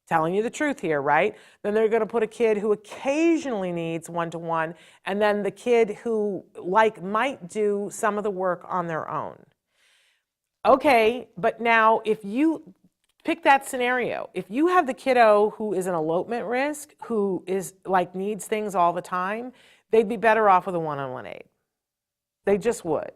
A: telling you the truth here, right? Then they're going to put a kid who occasionally needs one-to-one, and then the kid who might do some of the work on their own. Okay, but now if you pick that scenario, if you have the kiddo who is an elopement risk, who is needs things all the time, they'd be better off with a one-on-one aide. They just would.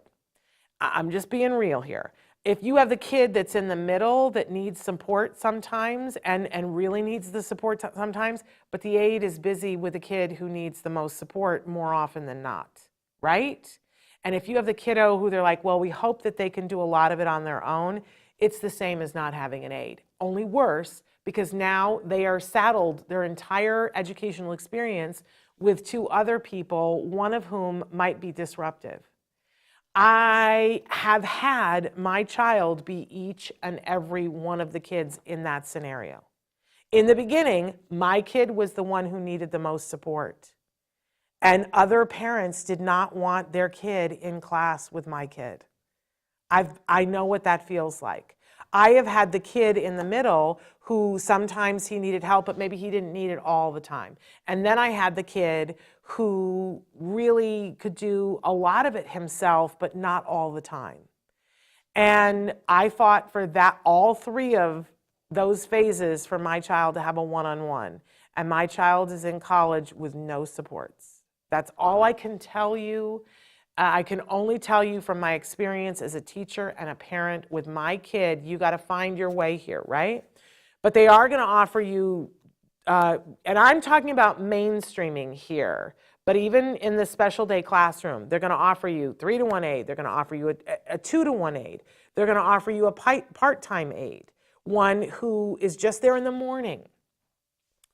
A: I'm just being real here. If you have the kid that's in the middle that needs support sometimes and really needs the support sometimes, but the aide is busy with the kid who needs the most support more often than not, right? And if you have the kiddo who they're like, well, we hope that they can do a lot of it on their own, it's the same as not having an aide. Only worse, because now they are saddled their entire educational experience with 2 other people, one of whom might be disruptive. I have had my child be each and every one of the kids in that scenario. In the beginning, my kid was the one who needed the most support. And other parents did not want their kid in class with my kid. I know what that feels like. I have had the kid in the middle who sometimes he needed help, but maybe he didn't need it all the time. And then I had the kid who really could do a lot of it himself, but not all the time. And I fought for all 3 of those phases for my child to have a one-on-one. And my child is in college with no supports. That's all I can tell you. I can only tell you from my experience as a teacher and a parent with my kid, you got to find your way here, right? But they are going to offer you, and I'm talking about mainstreaming here, but even in the special day classroom, they're going to offer you 3-to-1 aide. They're going to offer you a 2-to-1 aide. They're going to offer you a part-time aide, one who is just there in the morning.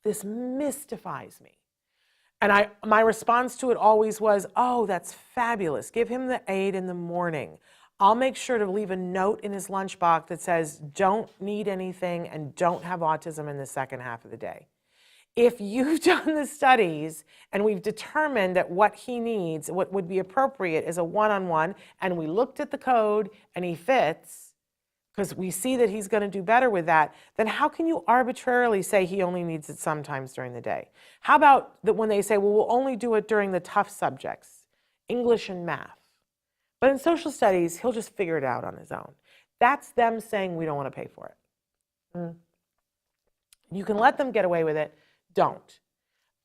A: This mystifies me. And my response to it always was, oh, that's fabulous. Give him the aide in the morning. I'll make sure to leave a note in his lunchbox that says, don't need anything and don't have autism in the second half of the day. If you've done the studies and we've determined that what he needs, what would be appropriate is a one-on-one, and we looked at the code and he fits, because we see that he's going to do better with that, then how can you arbitrarily say he only needs it sometimes during the day? How about that when they say, well, we'll only do it during the tough subjects, English and math. But in social studies, he'll just figure it out on his own. That's them saying we don't want to pay for it. You can let them get away with it. Don't.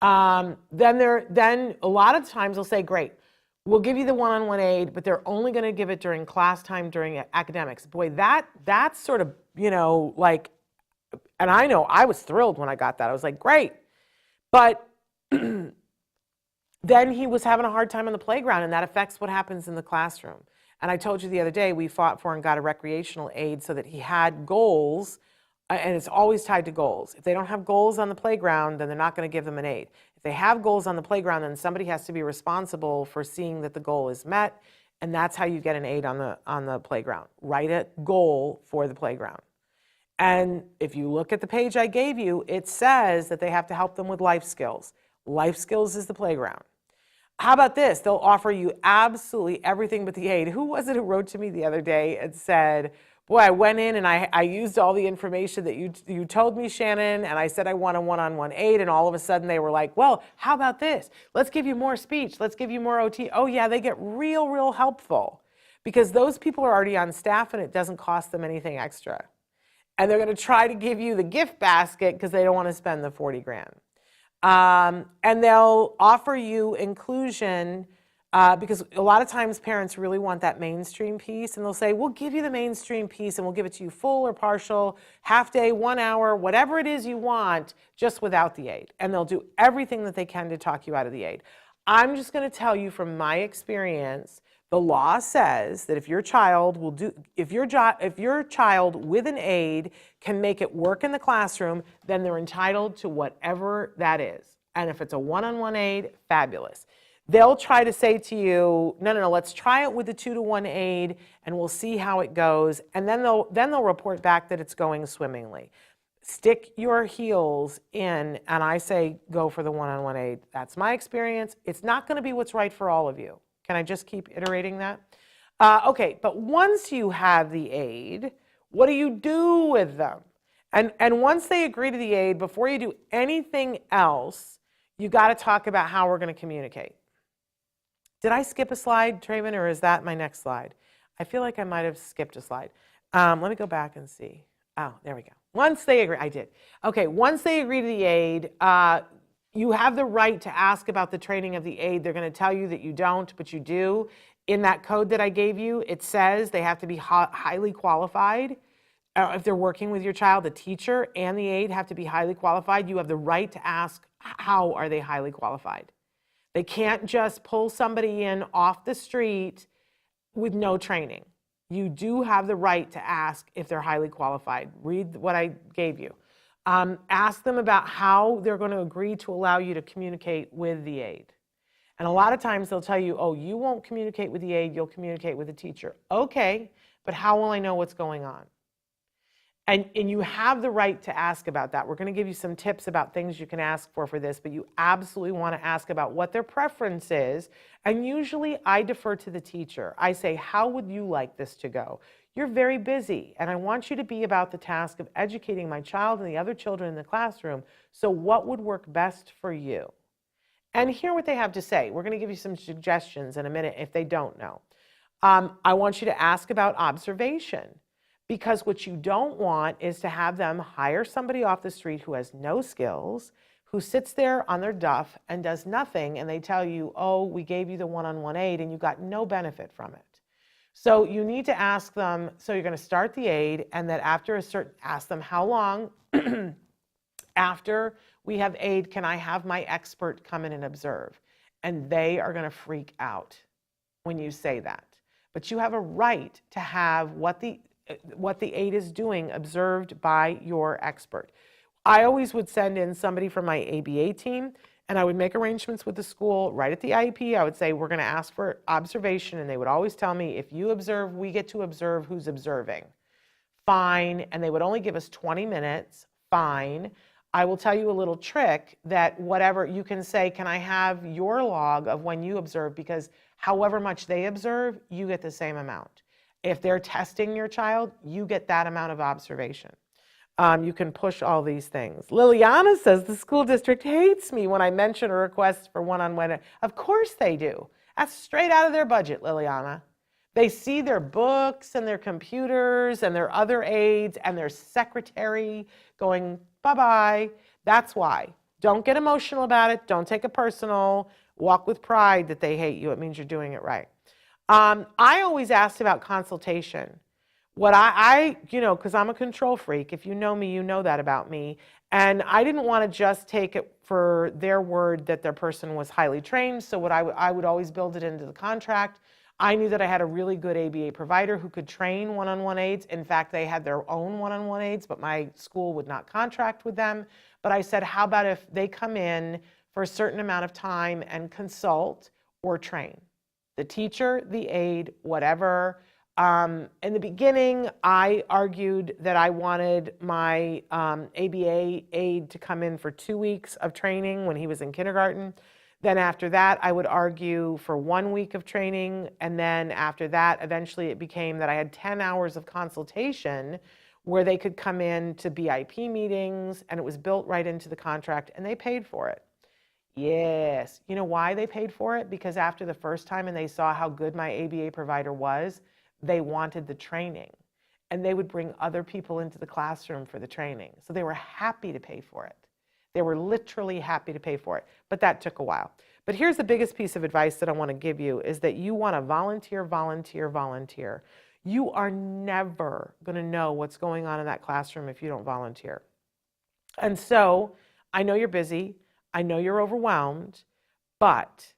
A: Then a lot of times they'll say, great, we'll give you the one-on-one aide, but they're only going to give it during class time, during academics. Boy, that's sort of, and I know I was thrilled when I got that. I was like, great. But then he was having a hard time on the playground, and that affects what happens in the classroom. And I told you the other day, we fought for and got a recreational aide so that he had goals, and it's always tied to goals. If they don't have goals on the playground, then they're not going to give them an aide. If they have goals on the playground, then somebody has to be responsible for seeing that the goal is met, and that's how you get an aide on the playground. Write a goal for the playground. And if you look at the page I gave you, it says that they have to help them with life skills. Life skills is the playground. How about this? They'll offer you absolutely everything but the aide. Who was it who wrote to me the other day and said, boy, I went in and I used all the information that you told me, Shannon, and I said I want a one-on-one aide, and all of a sudden they were like, well, how about this? Let's give you more speech. Let's give you more OT. Oh, yeah, they get real helpful. because those people are already on staff and it doesn't cost them anything extra. And they're going to try to give you the gift basket because they don't want to spend the 40 grand. And they'll offer you inclusion because a lot of times parents really want that mainstream piece, and they'll say, we'll give you the mainstream piece and we'll give it to you full or partial, half day, 1 hour, whatever it is you want, just without the aid. And they'll do everything that they can to talk you out of the aid. I'm just going to tell you from my experience, the law says that if your child with an aid can make it work in the classroom, then they're entitled to whatever that is. And if it's a one-on-one aid, fabulous. They'll try to say to you, no, let's try it with the 2-to-1 aid and we'll see how it goes. And then they'll report back that it's going swimmingly. Stick your heels in, and I say go for the one-on-one aid. That's my experience. It's not going to be what's right for all of you. Can I just keep iterating that? Okay, but once you have the aid, what do you do with them? And once they agree to the aid, before you do anything else, you got to talk about how we're going to communicate. Did I skip a slide, Traven, or is that my next slide? I feel like I might have skipped a slide. Let me go back and see. Oh, there we go. Once they agree, I did. Okay, once they agree to the aid, you have the right to ask about the training of the aid. They're going to tell you that you don't, but you do. In that code that I gave you, it says they have to be highly qualified. If they're working with your child, the teacher and the aide have to be highly qualified. You have the right to ask, how are they highly qualified? They can't just pull somebody in off the street with no training. You do have the right to ask if they're highly qualified. Read what I gave you. Ask them about how they're going to agree to allow you to communicate with the aide. And a lot of times they'll tell you, oh, you won't communicate with the aide, you'll communicate with the teacher. Okay, but how will I know what's going on? And you have the right to ask about that. We're going to give you some tips about things you can ask for this, but you absolutely want to ask about what their preference is. And usually I defer to the teacher. I say, how would you like this to go? You're very busy, and I want you to be about the task of educating my child and the other children in the classroom. So what would work best for you? And hear what they have to say. We're going to give you some suggestions in a minute if they don't know. I want you to ask about observation. Because what you don't want is to have them hire somebody off the street who has no skills, who sits there on their duff and does nothing, and they tell you, oh, we gave you the one-on-one aid and you got no benefit from it. So you need to ask them, so you're going to start the aid, and that after ask them how long after we have aid can I have my expert come in and observe? And they are going to freak out when you say that. But you have a right to have what the aide is doing observed by your expert. I always would send in somebody from my ABA team, and I would make arrangements with the school right at the IEP. I would say, we're going to ask for observation, and they would always tell me, if you observe, we get to observe who's observing. Fine. And they would only give us 20 minutes. Fine. I will tell you a little trick that whatever you can say, can I have your log of when you observe? Because however much they observe, you get the same amount. If they're testing your child, you get that amount of observation. You can push all these things. Liliana says the school district hates me when I mention a request for one-on-one. Of course they do. That's straight out of their budget, Liliana. They see their books and their computers and their other aides and their secretary going, bye-bye. That's why. Don't get emotional about it. Don't take it personal. Walk with pride that they hate you. It means you're doing it right. I always asked about consultation. What because I'm a control freak. If you know me, you know that about me. And I didn't want to just take it for their word that their person was highly trained. So what I would always build it into the contract. I knew that I had a really good ABA provider who could train one-on-one aides. In fact, they had their own one-on-one aides, but my school would not contract with them. But I said, how about if they come in for a certain amount of time and consult or train? The teacher, the aide, whatever. In the beginning, I argued that I wanted my ABA aide to come in for 2 weeks of training when he was in kindergarten. Then after that, I would argue for 1 week of training. And then after that, eventually it became that I had 10 hours of consultation where they could come in to BIP meetings, and it was built right into the contract, and they paid for it. Yes. You know why they paid for it? Because after the first time and they saw how good my ABA provider was, they wanted the training. And they would bring other people into the classroom for the training. So they were happy to pay for it. They were literally happy to pay for it. But that took a while. But here's the biggest piece of advice that I want to give you is that you want to volunteer, volunteer, volunteer. You are never going to know what's going on in that classroom if you don't volunteer. And so I know you're busy. I know you're overwhelmed, but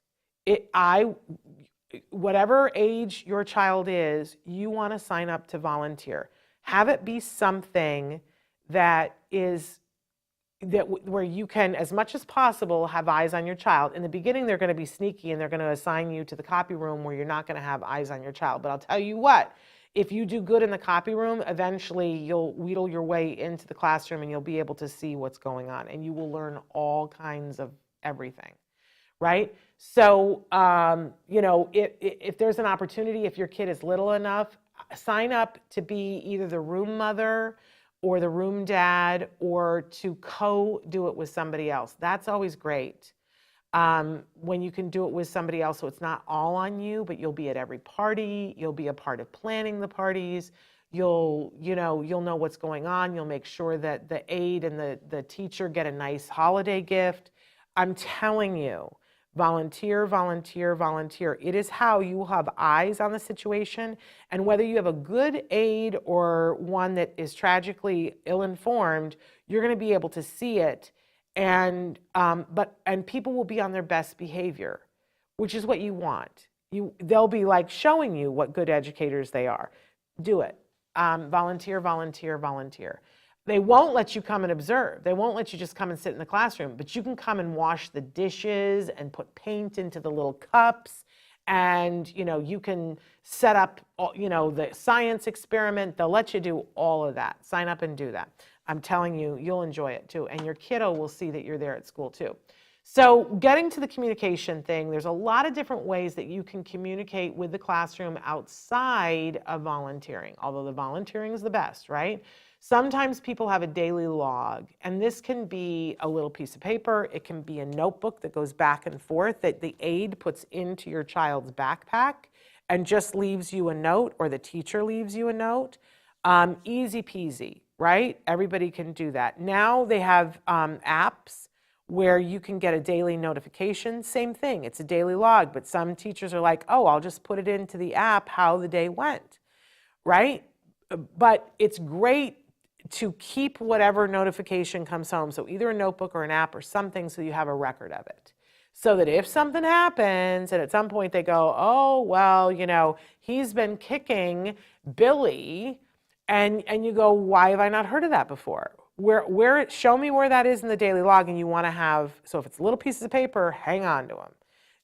A: whatever age your child is, you want to sign up to volunteer. Have it be something that is where you can, as much as possible, have eyes on your child. In the beginning, they're going to be sneaky and they're going to assign you to the copy room where you're not going to have eyes on your child. But I'll tell you what, if you do good in the copy room, eventually you'll wheedle your way into the classroom and you'll be able to see what's going on and you will learn all kinds of everything, right? So, if there's an opportunity, if your kid is little enough, sign up to be either the room mother or the room dad, or to co-do it with somebody else. That's always great. When you can do it with somebody else, so it's not all on you, but you'll be at every party, you'll be a part of planning the parties, you'll know what's going on, you'll make sure that the aide and the teacher get a nice holiday gift. I'm telling you, volunteer, volunteer, volunteer. It is how you will have eyes on the situation, and whether you have a good aide or one that is tragically ill-informed, you're going to be able to see it, and people will be on their best behavior, which is what you want. They'll be like showing you what good educators they are. Do it. Volunteer, volunteer, volunteer. They won't let you come and observe. They won't let you just come and sit in the classroom, but you can come and wash the dishes and put paint into the little cups. And, you can set up, the science experiment. They'll let you do all of that. Sign up and do that. I'm telling you, you'll enjoy it too. And your kiddo will see that you're there at school too. So getting to the communication thing, there's a lot of different ways that you can communicate with the classroom outside of volunteering, although the volunteering is the best, right? Sometimes people have a daily log, and this can be a little piece of paper. It can be a notebook that goes back and forth that the aide puts into your child's backpack and just leaves you a note, or the teacher leaves you a note. Easy peasy, right? Everybody can do that. Now they have apps where you can get a daily notification. Same thing, it's a daily log, but some teachers are like, oh, I'll just put it into the app how the day went, right? But it's great to keep whatever notification comes home, so either a notebook or an app or something, so you have a record of it. So that if something happens and at some point they go, oh, well, he's been kicking Billy, and you go, why have I not heard of that before? Show me where that is in the daily log, and you want to have, so if it's little pieces of paper, hang on to them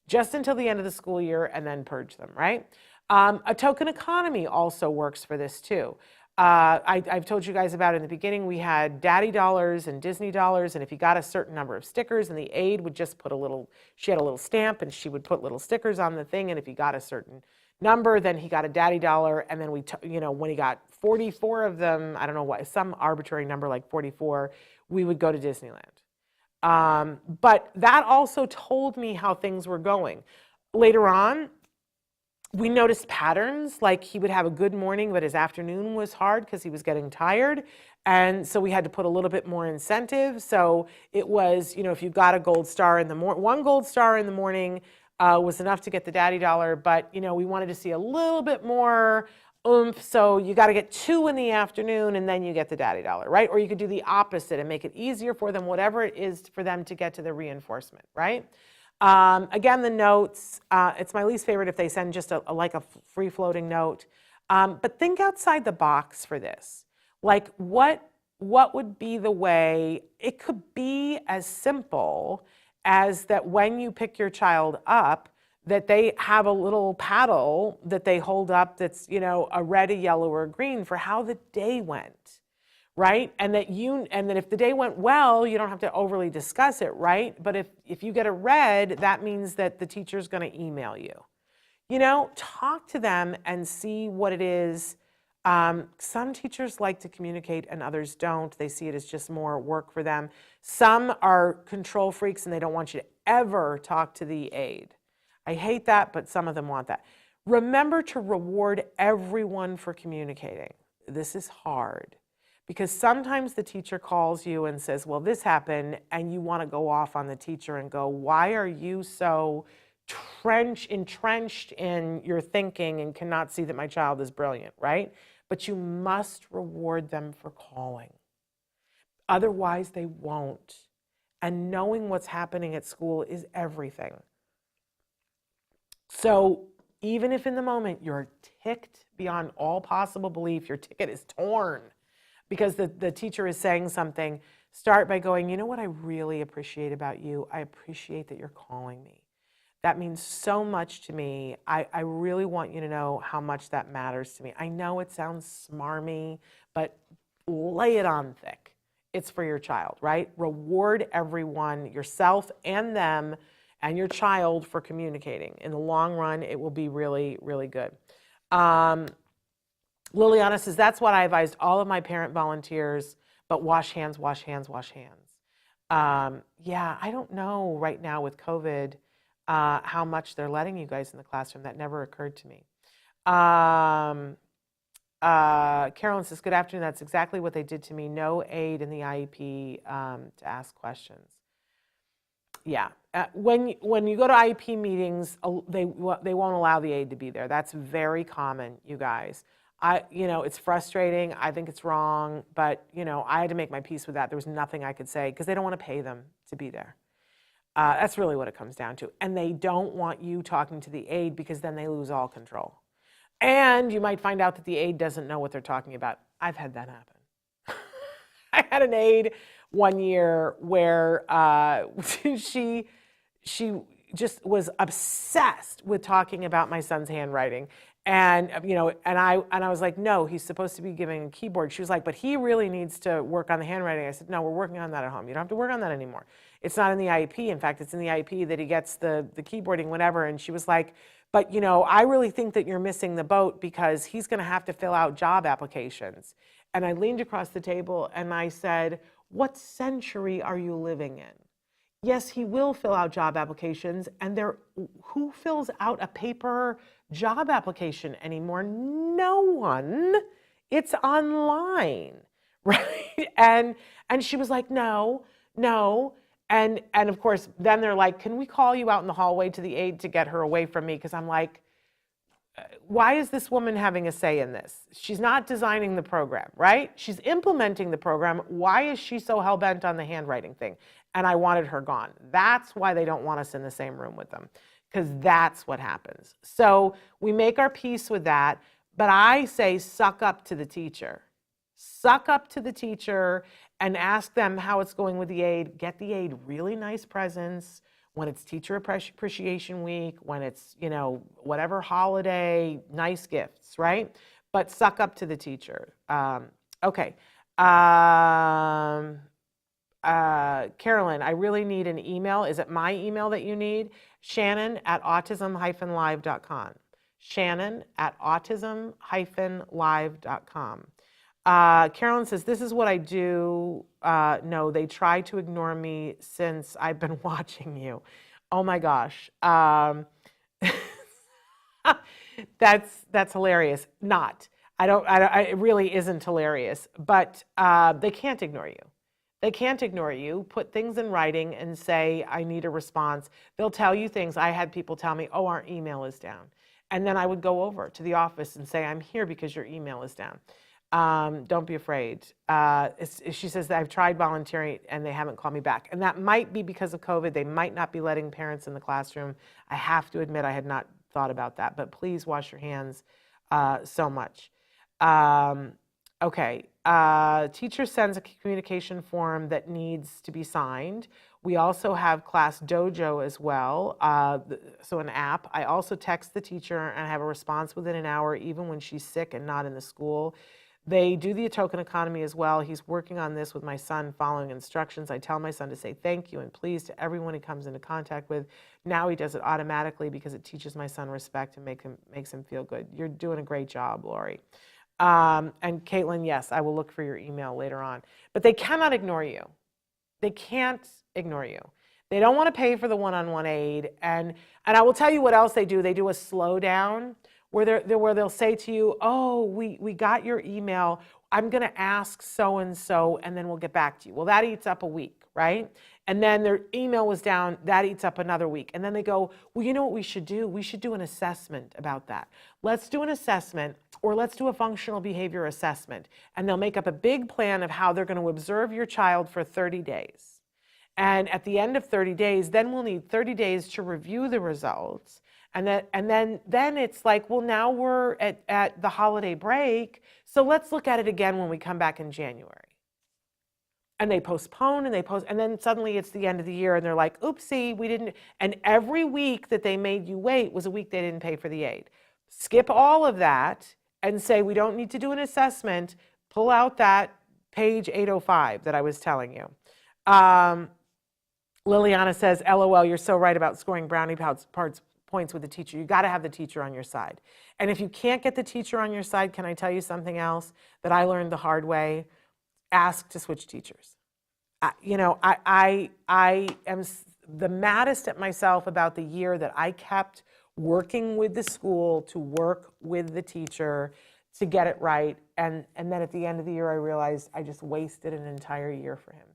A: just until the end of the school year and then purge them, right? A token economy also works for this too. I've told you guys about it in the beginning. We had Daddy dollars and Disney dollars, and if you got a certain number of stickers, and the aide would just put she had a little stamp, and she would put little stickers on the thing, and if he got a certain number, then he got a Daddy dollar, and then when he got 44 of them, I don't know what, some arbitrary number like 44, we would go to Disneyland. But that also told me how things were going. Later on, we noticed patterns, like he would have a good morning, but his afternoon was hard because he was getting tired. And so we had to put a little bit more incentive. So it was, if you got a gold star in the morning, one gold star in the morning was enough to get the Daddy dollar, but we wanted to see a little bit more oomph. So you got to get 2 in the afternoon and then you get the Daddy dollar, right? Or you could do the opposite and make it easier for them, whatever it is for them to get to the reinforcement, right? Again, the notes, it's my least favorite if they send just like a free-floating note. But think outside the box for this. Like what would be the way? It could be as simple as that when you pick your child up, that they have a little paddle that they hold up that's, a red, a yellow, or a green for how the day went. Right? And that if the day went well, you don't have to overly discuss it, right? But if you get a red, that means that the teacher's going to email you. Talk to them and see what it is Some teachers like to communicate and others don't. They see it as just more work for them. Some are control freaks and they don't want you to ever talk to the aide. I hate that, but some of them want that. Remember to reward everyone for communicating. This is hard because sometimes the teacher calls you and says, well, this happened, and you want to go off on the teacher and go, why are you so entrenched in your thinking and cannot see that my child is brilliant, right? But you must reward them for calling. Otherwise, they won't. And knowing what's happening at school is everything. So even if in the moment you're ticked beyond all possible belief, your ticket is torn because the teacher is saying something, start by going, you know what I really appreciate about you? I appreciate that you're calling me. That means so much to me. I really want you to know how much that matters to me. I know it sounds smarmy, but lay it on thick. It's for your child, right? Reward everyone, yourself and them and your child, for communicating. In the long run, it will be really, really good. Liliana says, that's what I advised all of my parent volunteers, but wash hands, wash hands, wash hands. Yeah, I don't know right now with COVID how much they're letting you guys in the classroom. That never occurred to me. Carolyn says, good afternoon. That's exactly what they did to me. No aide in the IEP to ask questions. Yeah, when you go to IEP meetings, they won't allow the aide to be there. That's very common, you guys. It's frustrating. I think it's wrong, but I had to make my peace with that. There was nothing I could say because they don't want to pay them to be there. That's really what it comes down to. And they don't want you talking to the aide because then they lose all control. And you might find out that the aide doesn't know what they're talking about. I've had that happen. I had an aide one year where she just was obsessed with talking about my son's handwriting. And I was like, no, he's supposed to be giving a keyboard. She was like, but he really needs to work on the handwriting. I said, no, we're working on that at home. You don't have to work on that anymore. It's not in the IEP. In fact, it's in the IEP that he gets the keyboarding, whatever. And she was like, but I really think that you're missing the boat because he's going to have to fill out job applications. And I leaned across the table and I said, what century are you living in? Yes, he will fill out job applications, and who fills out a paper job application anymore? No one. It's online, right? And she was like, no. And of course, then they're like, can we call you out in the hallway to the aide to get her away from me? Because I'm like, why is this woman having a say in this? She's not designing the program, right? She's implementing the program. Why is she so hell-bent on the handwriting thing? And I wanted her gone. That's why they don't want us in the same room with them, because that's what happens. So we make our peace with that, but I say suck up to the teacher. Suck up to the teacher and ask them how it's going with the aide. Get the aide really nice presents when it's Teacher Appreciation Week, when it's, whatever holiday, nice gifts, right? But suck up to the teacher. Okay. Carolyn, I really need an email. Is it my email that you need? Shannon@autism-live.com. Shannon@autism-live.com. Carolyn says, this is what I do. No, they try to ignore me since I've been watching you. Oh my gosh. That's hilarious. Not. It really isn't hilarious, but they can't ignore you. They can't ignore you. Put things in writing and say, I need a response. They'll tell you things. I had people tell me, oh, our email is down. And then I would go over to the office and say, I'm here because your email is down. Don't be afraid. She says that I've tried volunteering and they haven't called me back. And that might be because of COVID. They might not be letting parents in the classroom. I have to admit I had not thought about that, but please wash your hands so much. Okay. Teacher sends a communication form that needs to be signed. We also have Class Dojo as well, so an app. I also text the teacher and have a response within an hour, even when she's sick and not in the school. They do the token economy as well. He's working on this with my son, following instructions. I tell my son to say thank you and please to everyone he comes into contact with. Now he does it automatically because it teaches my son respect and makes him feel good. You're doing a great job, Lori. And Caitlin, yes, I will look for your email later on. But they cannot ignore you. They can't ignore you. They don't want to pay for the one-on-one aid. And I will tell you what else they do. They do a slowdown where they'll say to you, oh, we got your email. I'm going to ask so-and-so, and then we'll get back to you. Well, that eats up a week, right? And then their email was down. That eats up another week. And then they go, well, you know what we should do? We should do an assessment about that. Let's do an assessment, or let's do a functional behavior assessment. And they'll make up a big plan of how they're going to observe your child for 30 days. And at the end of 30 days, then we'll need 30 days to review the results. And then it's like, well, now we're at the holiday break, so let's look at it again when we come back in January. And they postpone and and then suddenly it's the end of the year and they're like, oopsie, we didn't. And every week that they made you wait was a week they didn't pay for the aid. Skip all of that and say, we don't need to do an assessment. Pull out that page 805 that I was telling you. Liliana says, LOL, you're so right about scoring brownie points with the teacher. You got to have the teacher on your side. And if you can't get the teacher on your side, can I tell you something else that I learned the hard way? Ask to switch teachers. I am the maddest at myself about the year that I kept working with the school to work with the teacher to get it right. And then at the end of the year, I realized I just wasted an entire year for him.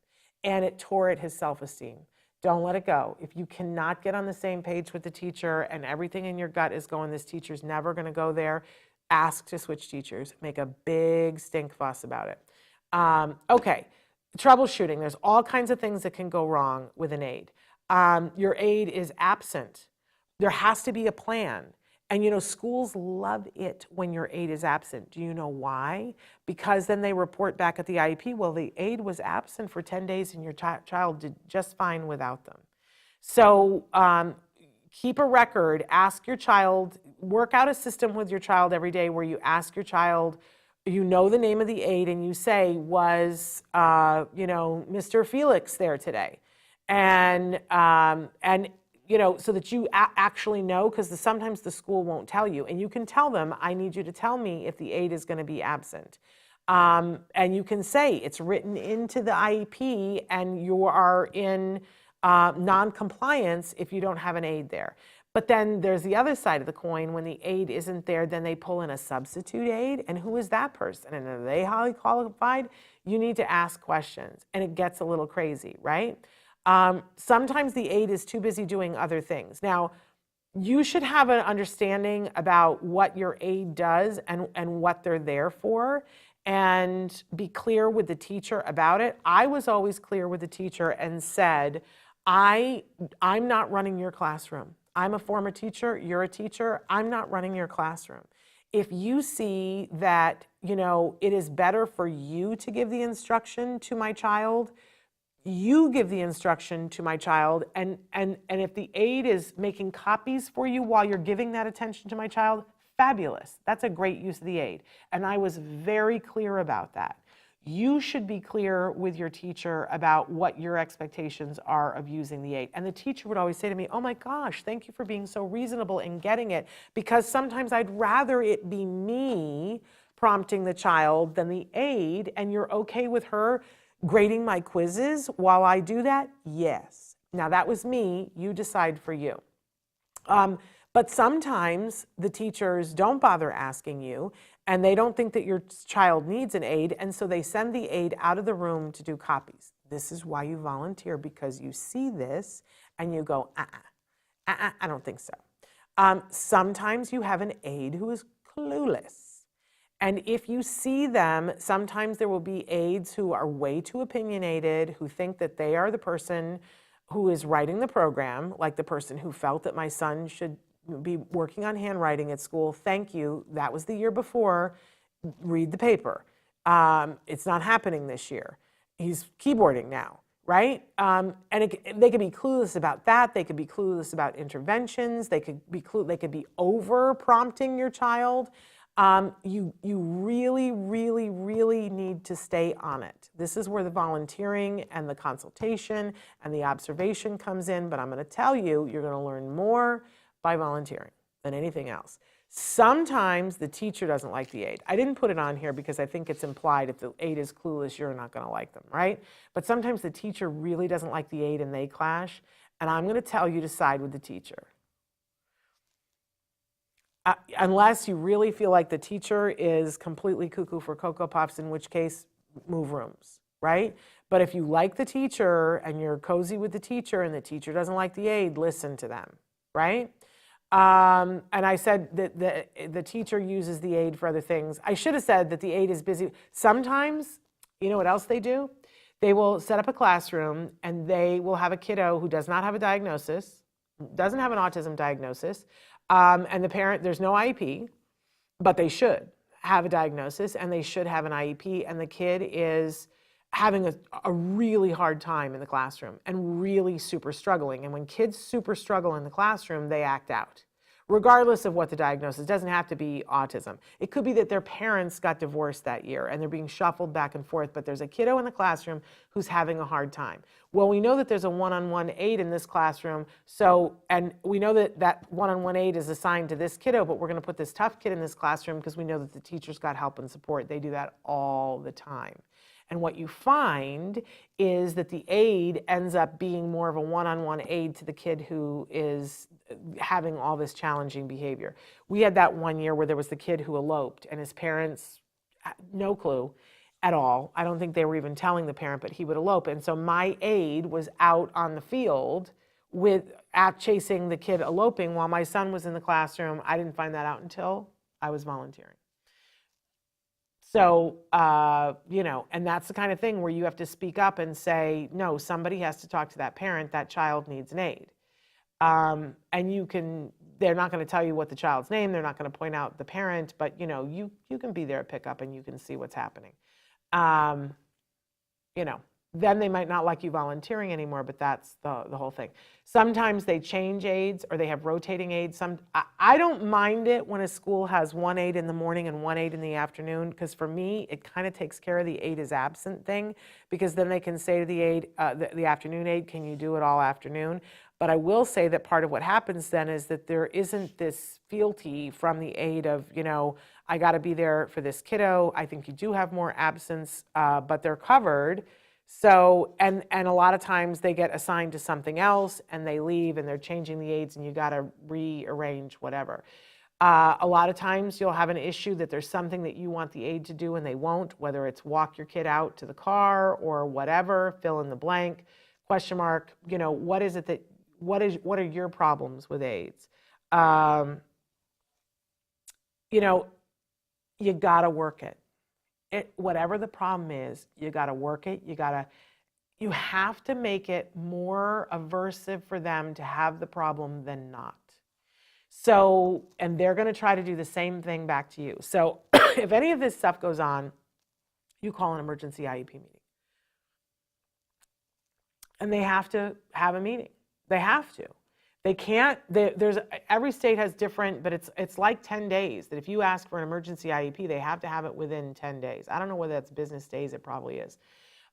A: And it tore at his self-esteem. Don't let it go. If you cannot get on the same page with the teacher and everything in your gut is going, this teacher's never going to go there, ask to switch teachers. Make a big stink fuss about it. Okay, troubleshooting. There's all kinds of things that can go wrong with an aide. Your aide is absent. There has to be a plan. And schools love it when your aide is absent. Do you know why? Because then they report back at the IEP, well, the aide was absent for 10 days and your child did just fine without them. So keep a record, ask your child, work out a system with your child every day where you ask your child, you know the name of the aide and you say, was, Mr. Felix there today? And so that you actually know, because sometimes the school won't tell you. And you can tell them, I need you to tell me if the aide is going to be absent. And you can say it's written into the IEP and you are in non-compliance if you don't have an aide there. But then there's the other side of the coin. When the aide isn't there, then they pull in a substitute aide. And who is that person? And are they highly qualified? You need to ask questions. And it gets a little crazy, right? Sometimes the aide is too busy doing other things. Now, you should have an understanding about what your aide does and what they're there for, and be clear with the teacher about it. I was always clear with the teacher and said, I'm not running your classroom. I'm a former teacher, you're a teacher, I'm not running your classroom. If you see that, it is better for you to give the instruction to my child, you give the instruction to my child, and if the aide is making copies for you while you're giving that attention to my child, fabulous. That's a great use of the aide. And I was very clear about that. You should be clear with your teacher about what your expectations are of using the aide. And the teacher would always say to me, oh my gosh, thank you for being so reasonable in getting it, because sometimes I'd rather it be me prompting the child than the aide, and you're okay with her grading my quizzes while I do that? Yes. Now that was me, you decide for you. But sometimes the teachers don't bother asking you, and they don't think that your child needs an aide, and so they send the aide out of the room to do copies. This is why you volunteer, because you see this and you go, I don't think so. Sometimes you have an aide who is clueless. And if you see them, sometimes there will be aides who are way too opinionated, who think that they are the person who is writing the program, like the person who felt that my son should be working on handwriting at school. Thank you. That was the year before. Read the paper. It's not happening this year. He's keyboarding now, right? And they could be clueless about that. They could be clueless about interventions. They could be over prompting your child. You really, really, really need to stay on it. This is where the volunteering and the consultation and the observation comes in, but I'm going to tell you, you're going to learn more by volunteering than anything else. Sometimes the teacher doesn't like the aide. I didn't put it on here because I think it's implied if the aide is clueless, you're not going to like them, right? But sometimes the teacher really doesn't like the aide and they clash. And I'm going to tell you to side with the teacher. Unless you really feel like the teacher is completely cuckoo for Cocoa Puffs, in which case, move rooms, right? But if you like the teacher and you're cozy with the teacher and the teacher doesn't like the aide, listen to them, right? And I said that the teacher uses the aide for other things. I should have said that the aide is busy. Sometimes, you know what else they do? They will set up a classroom and they will have a kiddo who does not have a diagnosis, doesn't have an autism diagnosis, and the parent, there's no IEP, but they should have a diagnosis and they should have an IEP, and the kid is having a really hard time in the classroom and really super struggling. And when kids super struggle in the classroom, they act out, regardless of what the diagnosis. It doesn't have to be autism. It could be that their parents got divorced that year and they're being shuffled back and forth, but there's a kiddo in the classroom who's having a hard time. Well, we know that there's a one-on-one aide in this classroom, and we know that that one-on-one aide is assigned to this kiddo, but we're going to put this tough kid in this classroom because we know that the teacher's got help and support. They do that all the time. And what you find is that the aide ends up being more of a one-on-one aide to the kid who is having all this challenging behavior. We had that one year where there was the kid who eloped and his parents, no clue at all. I don't think they were even telling the parent, but he would elope. And so my aide was out on the field chasing the kid eloping while my son was in the classroom. I didn't find that out until I was volunteering. So, and that's the kind of thing where you have to speak up and say, no, somebody has to talk to that parent. That child needs an aide. And they're not going to tell you what the child's name. They're not going to point out the parent, but you can be there at pickup and you can see what's happening. Then they might not like you volunteering anymore, but that's the whole thing. Sometimes they change aides or they have rotating aides. I don't mind it when a school has one aide in the morning and one aide in the afternoon, because for me, it kind of takes care of the aide is absent thing, because then they can say to the aide, the afternoon aide, can you do it all afternoon? But I will say that part of what happens then is that there isn't this fealty from the aide of, I got to be there for this kiddo. I think you do have more absence, but they're covered. So, and a lot of times they get assigned to something else and they leave and they're changing the aides and you got to rearrange whatever. A lot of times you'll have an issue that there's something that you want the aide to do and they won't, whether it's walk your kid out to the car or whatever, fill in the blank, question mark, what is it that, what are your problems with aides? You got to work it. Whatever the problem is, you got to work it. You have to make it more aversive for them to have the problem than not. So, and they're going to try to do the same thing back to you. So if any of this stuff goes on, you call an emergency IEP meeting. And they have to have a meeting. They have to. They can't, every state has different, but it's like 10 days, that if you ask for an emergency IEP, they have to have it within 10 days. I don't know whether that's business days, it probably is.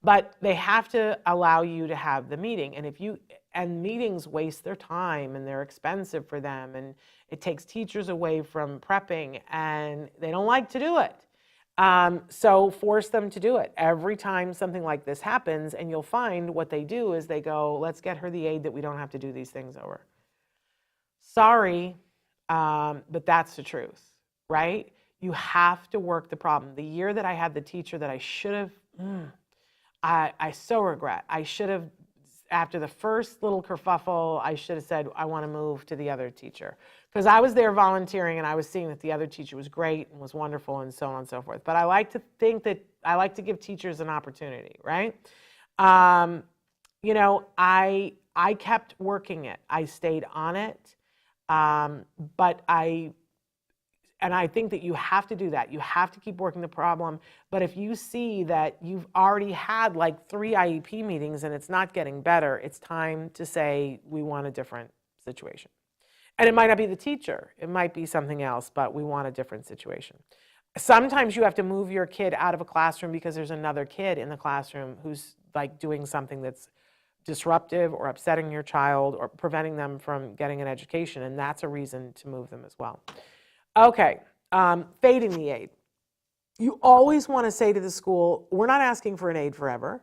A: But they have to allow you to have the meeting. And meetings waste their time and they're expensive for them and it takes teachers away from prepping and they don't like to do it. So force them to do it every time something like this happens, and you'll find what they do is they go, let's get her the aide that we don't have to do these things over. Sorry, but that's the truth, right? You have to work the problem. The year that I had the teacher that I should have, I so regret. I should have, after the first little kerfuffle, I should have said, I want to move to the other teacher. Because I was there volunteering and I was seeing that the other teacher was great and was wonderful and so on and so forth. But I like to think that I like to give teachers an opportunity, right? I kept working it. I stayed on it. But I think that you have to do that. You have to keep working the problem. But if you see that you've already had like 3 IEP meetings and it's not getting better, it's time to say, we want a different situation. And it might not be the teacher. It might be something else, but we want a different situation. Sometimes you have to move your kid out of a classroom because there's another kid in the classroom who's like doing something that's disruptive or upsetting your child or preventing them from getting an education, and that's a reason to move them as well. Okay, fading the aid. You always want to say to the school, we're not asking for an aid forever.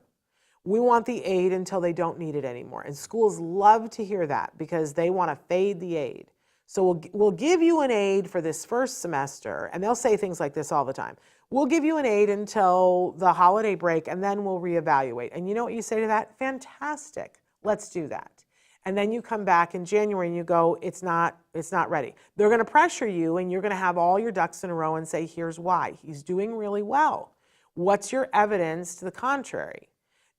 A: We want the aid until they don't need it anymore. And schools love to hear that because they want to fade the aid. So we'll give you an aid for this first semester, and they'll say things like this all the time. We'll give you an aid until the holiday break, and then we'll reevaluate. And you know what you say to that? Fantastic. Let's do that. And then you come back in January and you go, it's not ready. They're going to pressure you, and you're going to have all your ducks in a row and say, here's why. He's doing really well. What's your evidence to the contrary?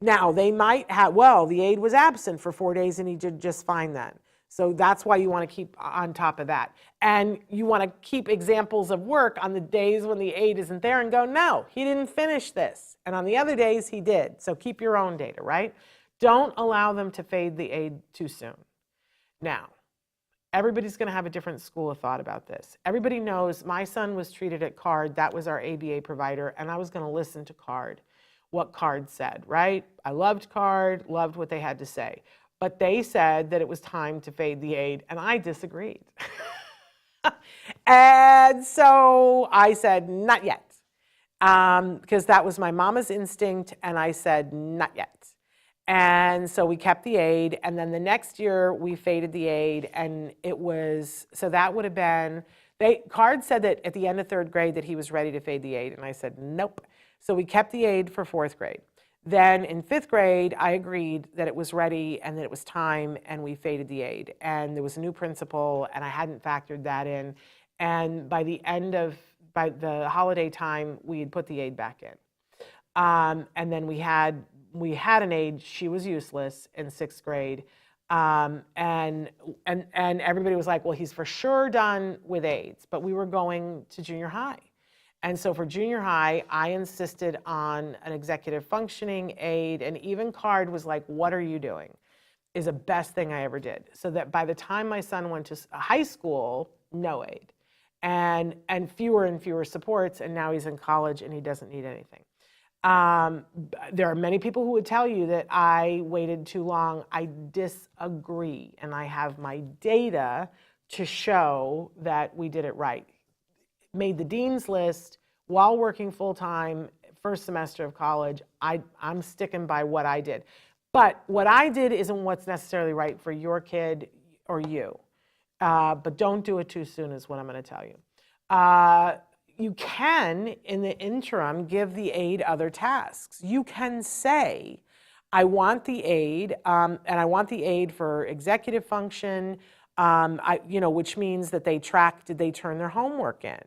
A: Now, they might have, well, the aide was absent for 4 days and he did just fine then. So that's why you want to keep on top of that. And you want to keep examples of work on the days when the aide isn't there and go, no, he didn't finish this. And on the other days, he did. So keep your own data, right? Don't allow them to fade the aid too soon. Now, everybody's going to have a different school of thought about this. Everybody knows my son was treated at CARD. That was our ABA provider. And I was going to listen to CARD, what CARD said, right? I loved CARD, loved what they had to say. But they said that it was time to fade the aid, and I disagreed. And so I said, not yet, because that was my mama's instinct, and I said, not yet. And so we kept the aid, and then the next year we faded the aid, and it was, so that would have been, CARD said that at the end of 3rd grade that he was ready to fade the aid, and I said, nope. So we kept the aid for 4th grade. Then in 5th grade, I agreed that it was ready and that it was time, and we faded the aid. And there was a new principal, and I hadn't factored that in. And by the holiday time, we had put the aid back in. And then we had an aide. She was useless in 6th grade. And everybody was like, well, he's for sure done with aides. But we were going to junior high. And so for junior high, I insisted on an executive functioning aide, and even CARD was like, what are you doing? Is the best thing I ever did. So that by the time my son went to high school, no aide. And fewer and fewer supports, and now he's in college and he doesn't need anything. There are many people who would tell you that I waited too long. I disagree, and I have my data to show that we did it right. Made the dean's list while working full-time, first semester of college. I'm sticking by what I did. But what I did isn't what's necessarily right for your kid or you. But don't do it too soon is what I'm going to tell you. You can, in the interim, give the aide other tasks. You can say, I want the aide, and I want the aide for executive function, which means that they track, did they turn their homework in?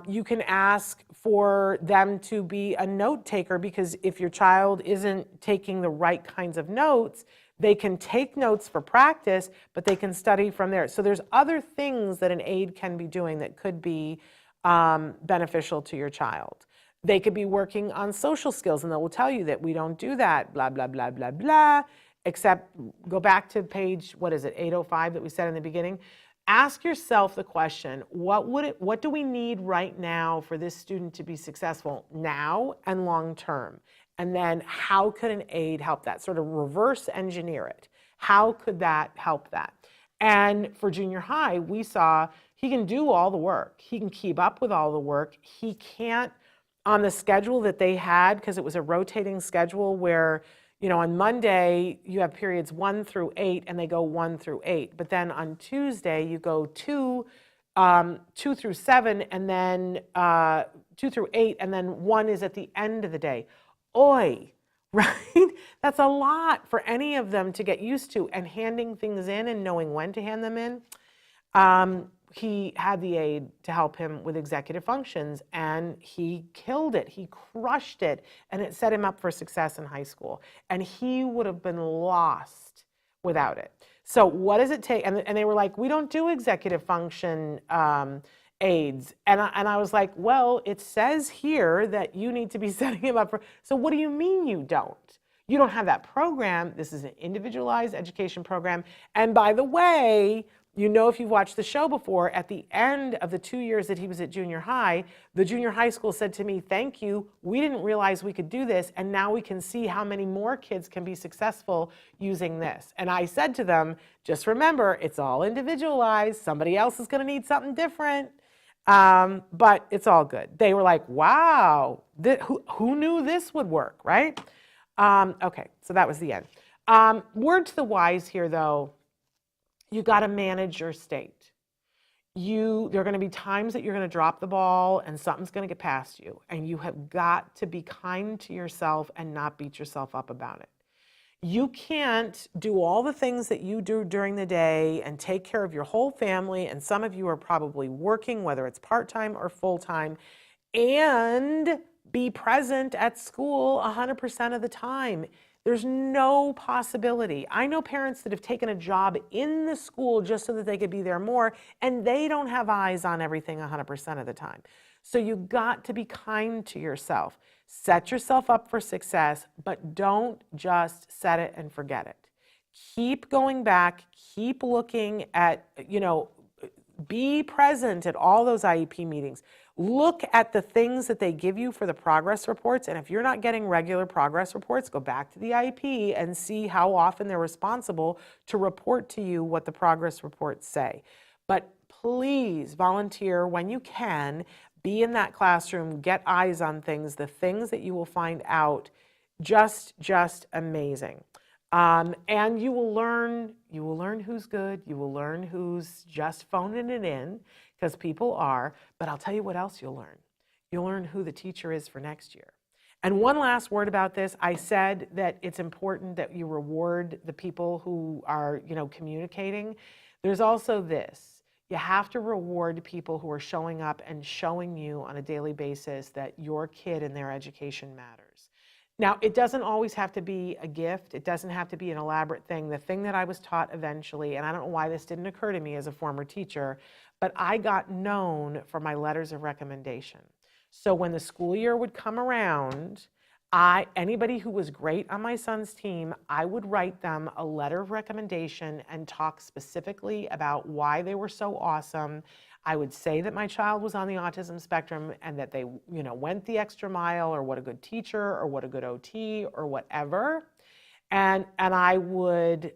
A: You can ask for them to be a note taker, because if your child isn't taking the right kinds of notes, they can take notes for practice, but they can study from there. So there's other things that an aide can be doing that could be beneficial to your child. They could be working on social skills, and they will tell you that we don't do that, blah, blah, blah, blah, blah, except go back to page, 805 that we said in the beginning. Ask yourself the question, what do we need right now for this student to be successful now and long term? And then how could an aide help that? Sort of reverse engineer it. How could that help that? And for junior high, we saw he can do all the work. He can keep up with all the work. He can't, on the schedule that they had, because it was a rotating schedule where, on Monday, you have periods 1 through 8, and they go 1 through 8. But then on Tuesday, you go 2 through 7, and then 2 through 8, and then 1 is at the end of the day. Oy, right? That's a lot for any of them to get used to, and handing things in and knowing when to hand them in. He had the aide to help him with executive functions, and he killed it. He crushed it, and it set him up for success in high school. And he would have been lost without it. So what does it take? And they were like, we don't do executive function aides. And I was like, well, it says here that you need to be setting him up for, so what do you mean you don't? You don't have that program. This is an individualized education program. And by the way, if you've watched the show before, at the end of the 2 years that he was at junior high, the junior high school said to me, thank you, we didn't realize we could do this, and now we can see how many more kids can be successful using this. And I said to them, just remember, it's all individualized. Somebody else is going to need something different. But it's all good. They were like, wow, who knew this would work, right? Okay, so that was the end. Word to the wise here, though, you got to manage your state. There are going to be times that you're going to drop the ball and something's going to get past you, and you have got to be kind to yourself and not beat yourself up about it. You can't do all the things that you do during the day and take care of your whole family, and some of you are probably working, whether it's part-time or full-time, and be present at school 100% of the time. There's no possibility. I know parents that have taken a job in the school just so that they could be there more, and they don't have eyes on everything 100% of the time. So you got to be kind to yourself. Set yourself up for success, but don't just set it and forget it. Keep going back, keep looking at, be present at all those IEP meetings. Look at the things that they give you for the progress reports, and if you're not getting regular progress reports, go back to the IEP and see how often they're responsible to report to you what the progress reports say. But please volunteer when you can. Be in that classroom, get eyes on things, the things that you will find out, just amazing. And you will learn who's good, you will learn who's just phoning it in, because people are, but I'll tell you what else you'll learn. You'll learn who the teacher is for next year. And one last word about this, I said that it's important that you reward the people who are, communicating. There's also this. You have to reward people who are showing up and showing you on a daily basis that your kid and their education matters. Now, it doesn't always have to be a gift. It doesn't have to be an elaborate thing. The thing that I was taught eventually, and I don't know why this didn't occur to me as a former teacher, but I got known for my letters of recommendation. So when the school year would come around, anybody who was great on my son's team, I would write them a letter of recommendation and talk specifically about why they were so awesome. I would say that my child was on the autism spectrum and that they, went the extra mile, or what a good teacher, or what a good OT, or whatever. And I would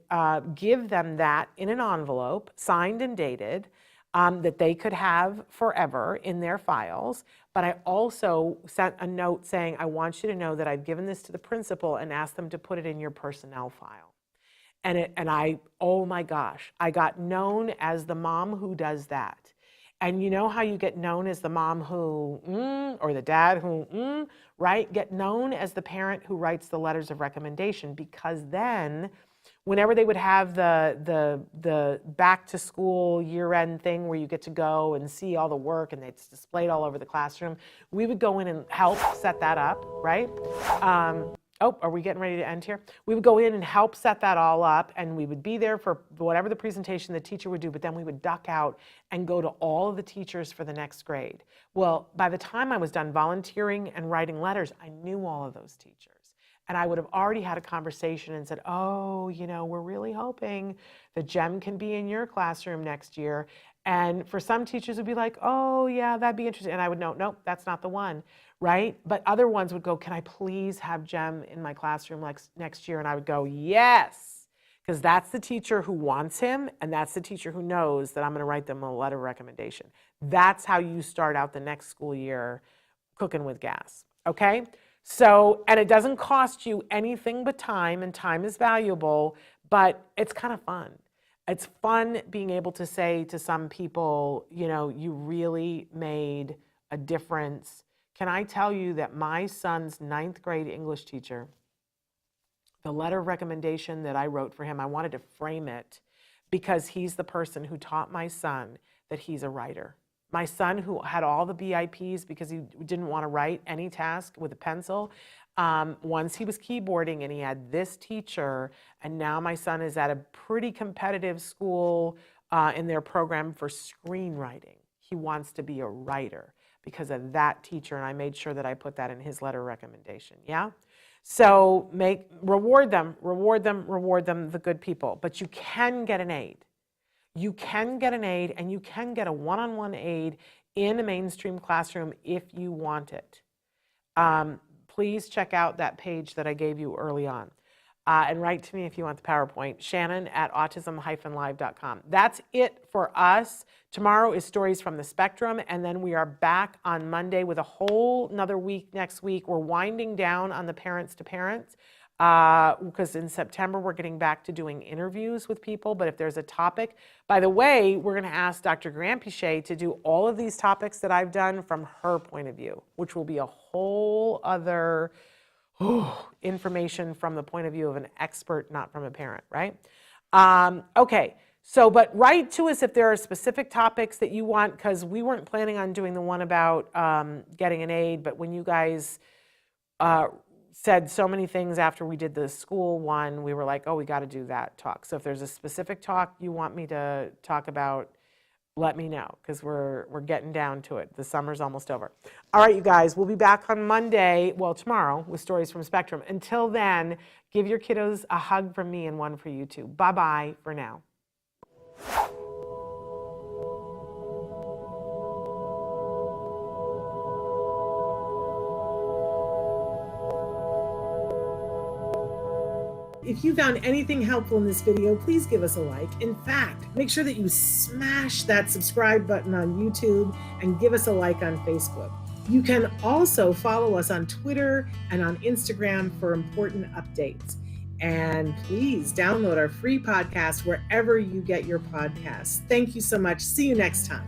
A: give them that in an envelope, signed and dated, that they could have forever in their files. But I also sent a note saying, I want you to know that I've given this to the principal and asked them to put it in your personnel file. Oh my gosh, I got known as the mom who does that. And you know how you get known as the mom who, or the dad who, right? Get known as the parent who writes the letters of recommendation, because then whenever they would have the back to school year-end thing where you get to go and see all the work and it's displayed all over the classroom, we would go in and help set that up, right? Are we getting ready to end here? We would go in and help set that all up, and we would be there for whatever the presentation the teacher would do, but then we would duck out and go to all of the teachers for the next grade. Well, by the time I was done volunteering and writing letters, I knew all of those teachers. And I would have already had a conversation and said, oh, we're really hoping that Jem can be in your classroom next year. And for some teachers would be like, oh yeah, that'd be interesting. And I would know, nope, that's not the one, right? But other ones would go, can I please have Jem in my classroom next year? And I would go, yes, because that's the teacher who wants him, and that's the teacher who knows that I'm gonna write them a letter of recommendation. That's how you start out the next school year cooking with gas, okay? So, and it doesn't cost you anything but time, and time is valuable, but it's kind of fun. It's fun being able to say to some people, you really made a difference. Can I tell you that my son's 9th grade English teacher, the letter of recommendation that I wrote for him, I wanted to frame it because he's the person who taught my son that he's a writer. My son, who had all the BIPs because he didn't want to write any task with a pencil, once he was keyboarding and he had this teacher, and now my son is at a pretty competitive school in their program for screenwriting. He wants to be a writer because of that teacher, and I made sure that I put that in his letter of recommendation, yeah? So reward them, the good people, but you can get an aide. You can get an aide, and you can get a one-on-one aide in a mainstream classroom if you want it. Please check out that page that I gave you early on. And write to me if you want the PowerPoint, Shannon@autism-live.com. That's it for us. Tomorrow is Stories from the Spectrum, and then we are back on Monday with a whole another week next week. We're winding down on the Parents to Parents because in September we're getting back to doing interviews with people. But if there's a topic, by the way, we're going to ask Dr. Granpeesheh to do all of these topics that I've done from her point of view, which will be a whole other information from the point of view of an expert, not from a parent, right? Okay, so, but write to us if there are specific topics that you want, because we weren't planning on doing the one about getting an aide, but when you guys said so many things after we did the school one, we were like, oh, we got to do that talk. So if there's a specific talk you want me to talk about, let me know, because we're getting down to it. The summer's almost over. All right, you guys, we'll be back on Monday, well, tomorrow, with Stories from Spectrum. Until then, give your kiddos a hug from me and one for you too. Bye-bye for now. If you found anything helpful in this video, please give us a like. In fact, make sure that you smash that subscribe button on YouTube and give us a like on Facebook. You can also follow us on Twitter and on Instagram for important updates. And please download our free podcast wherever you get your podcasts. Thank you so much. See you next time.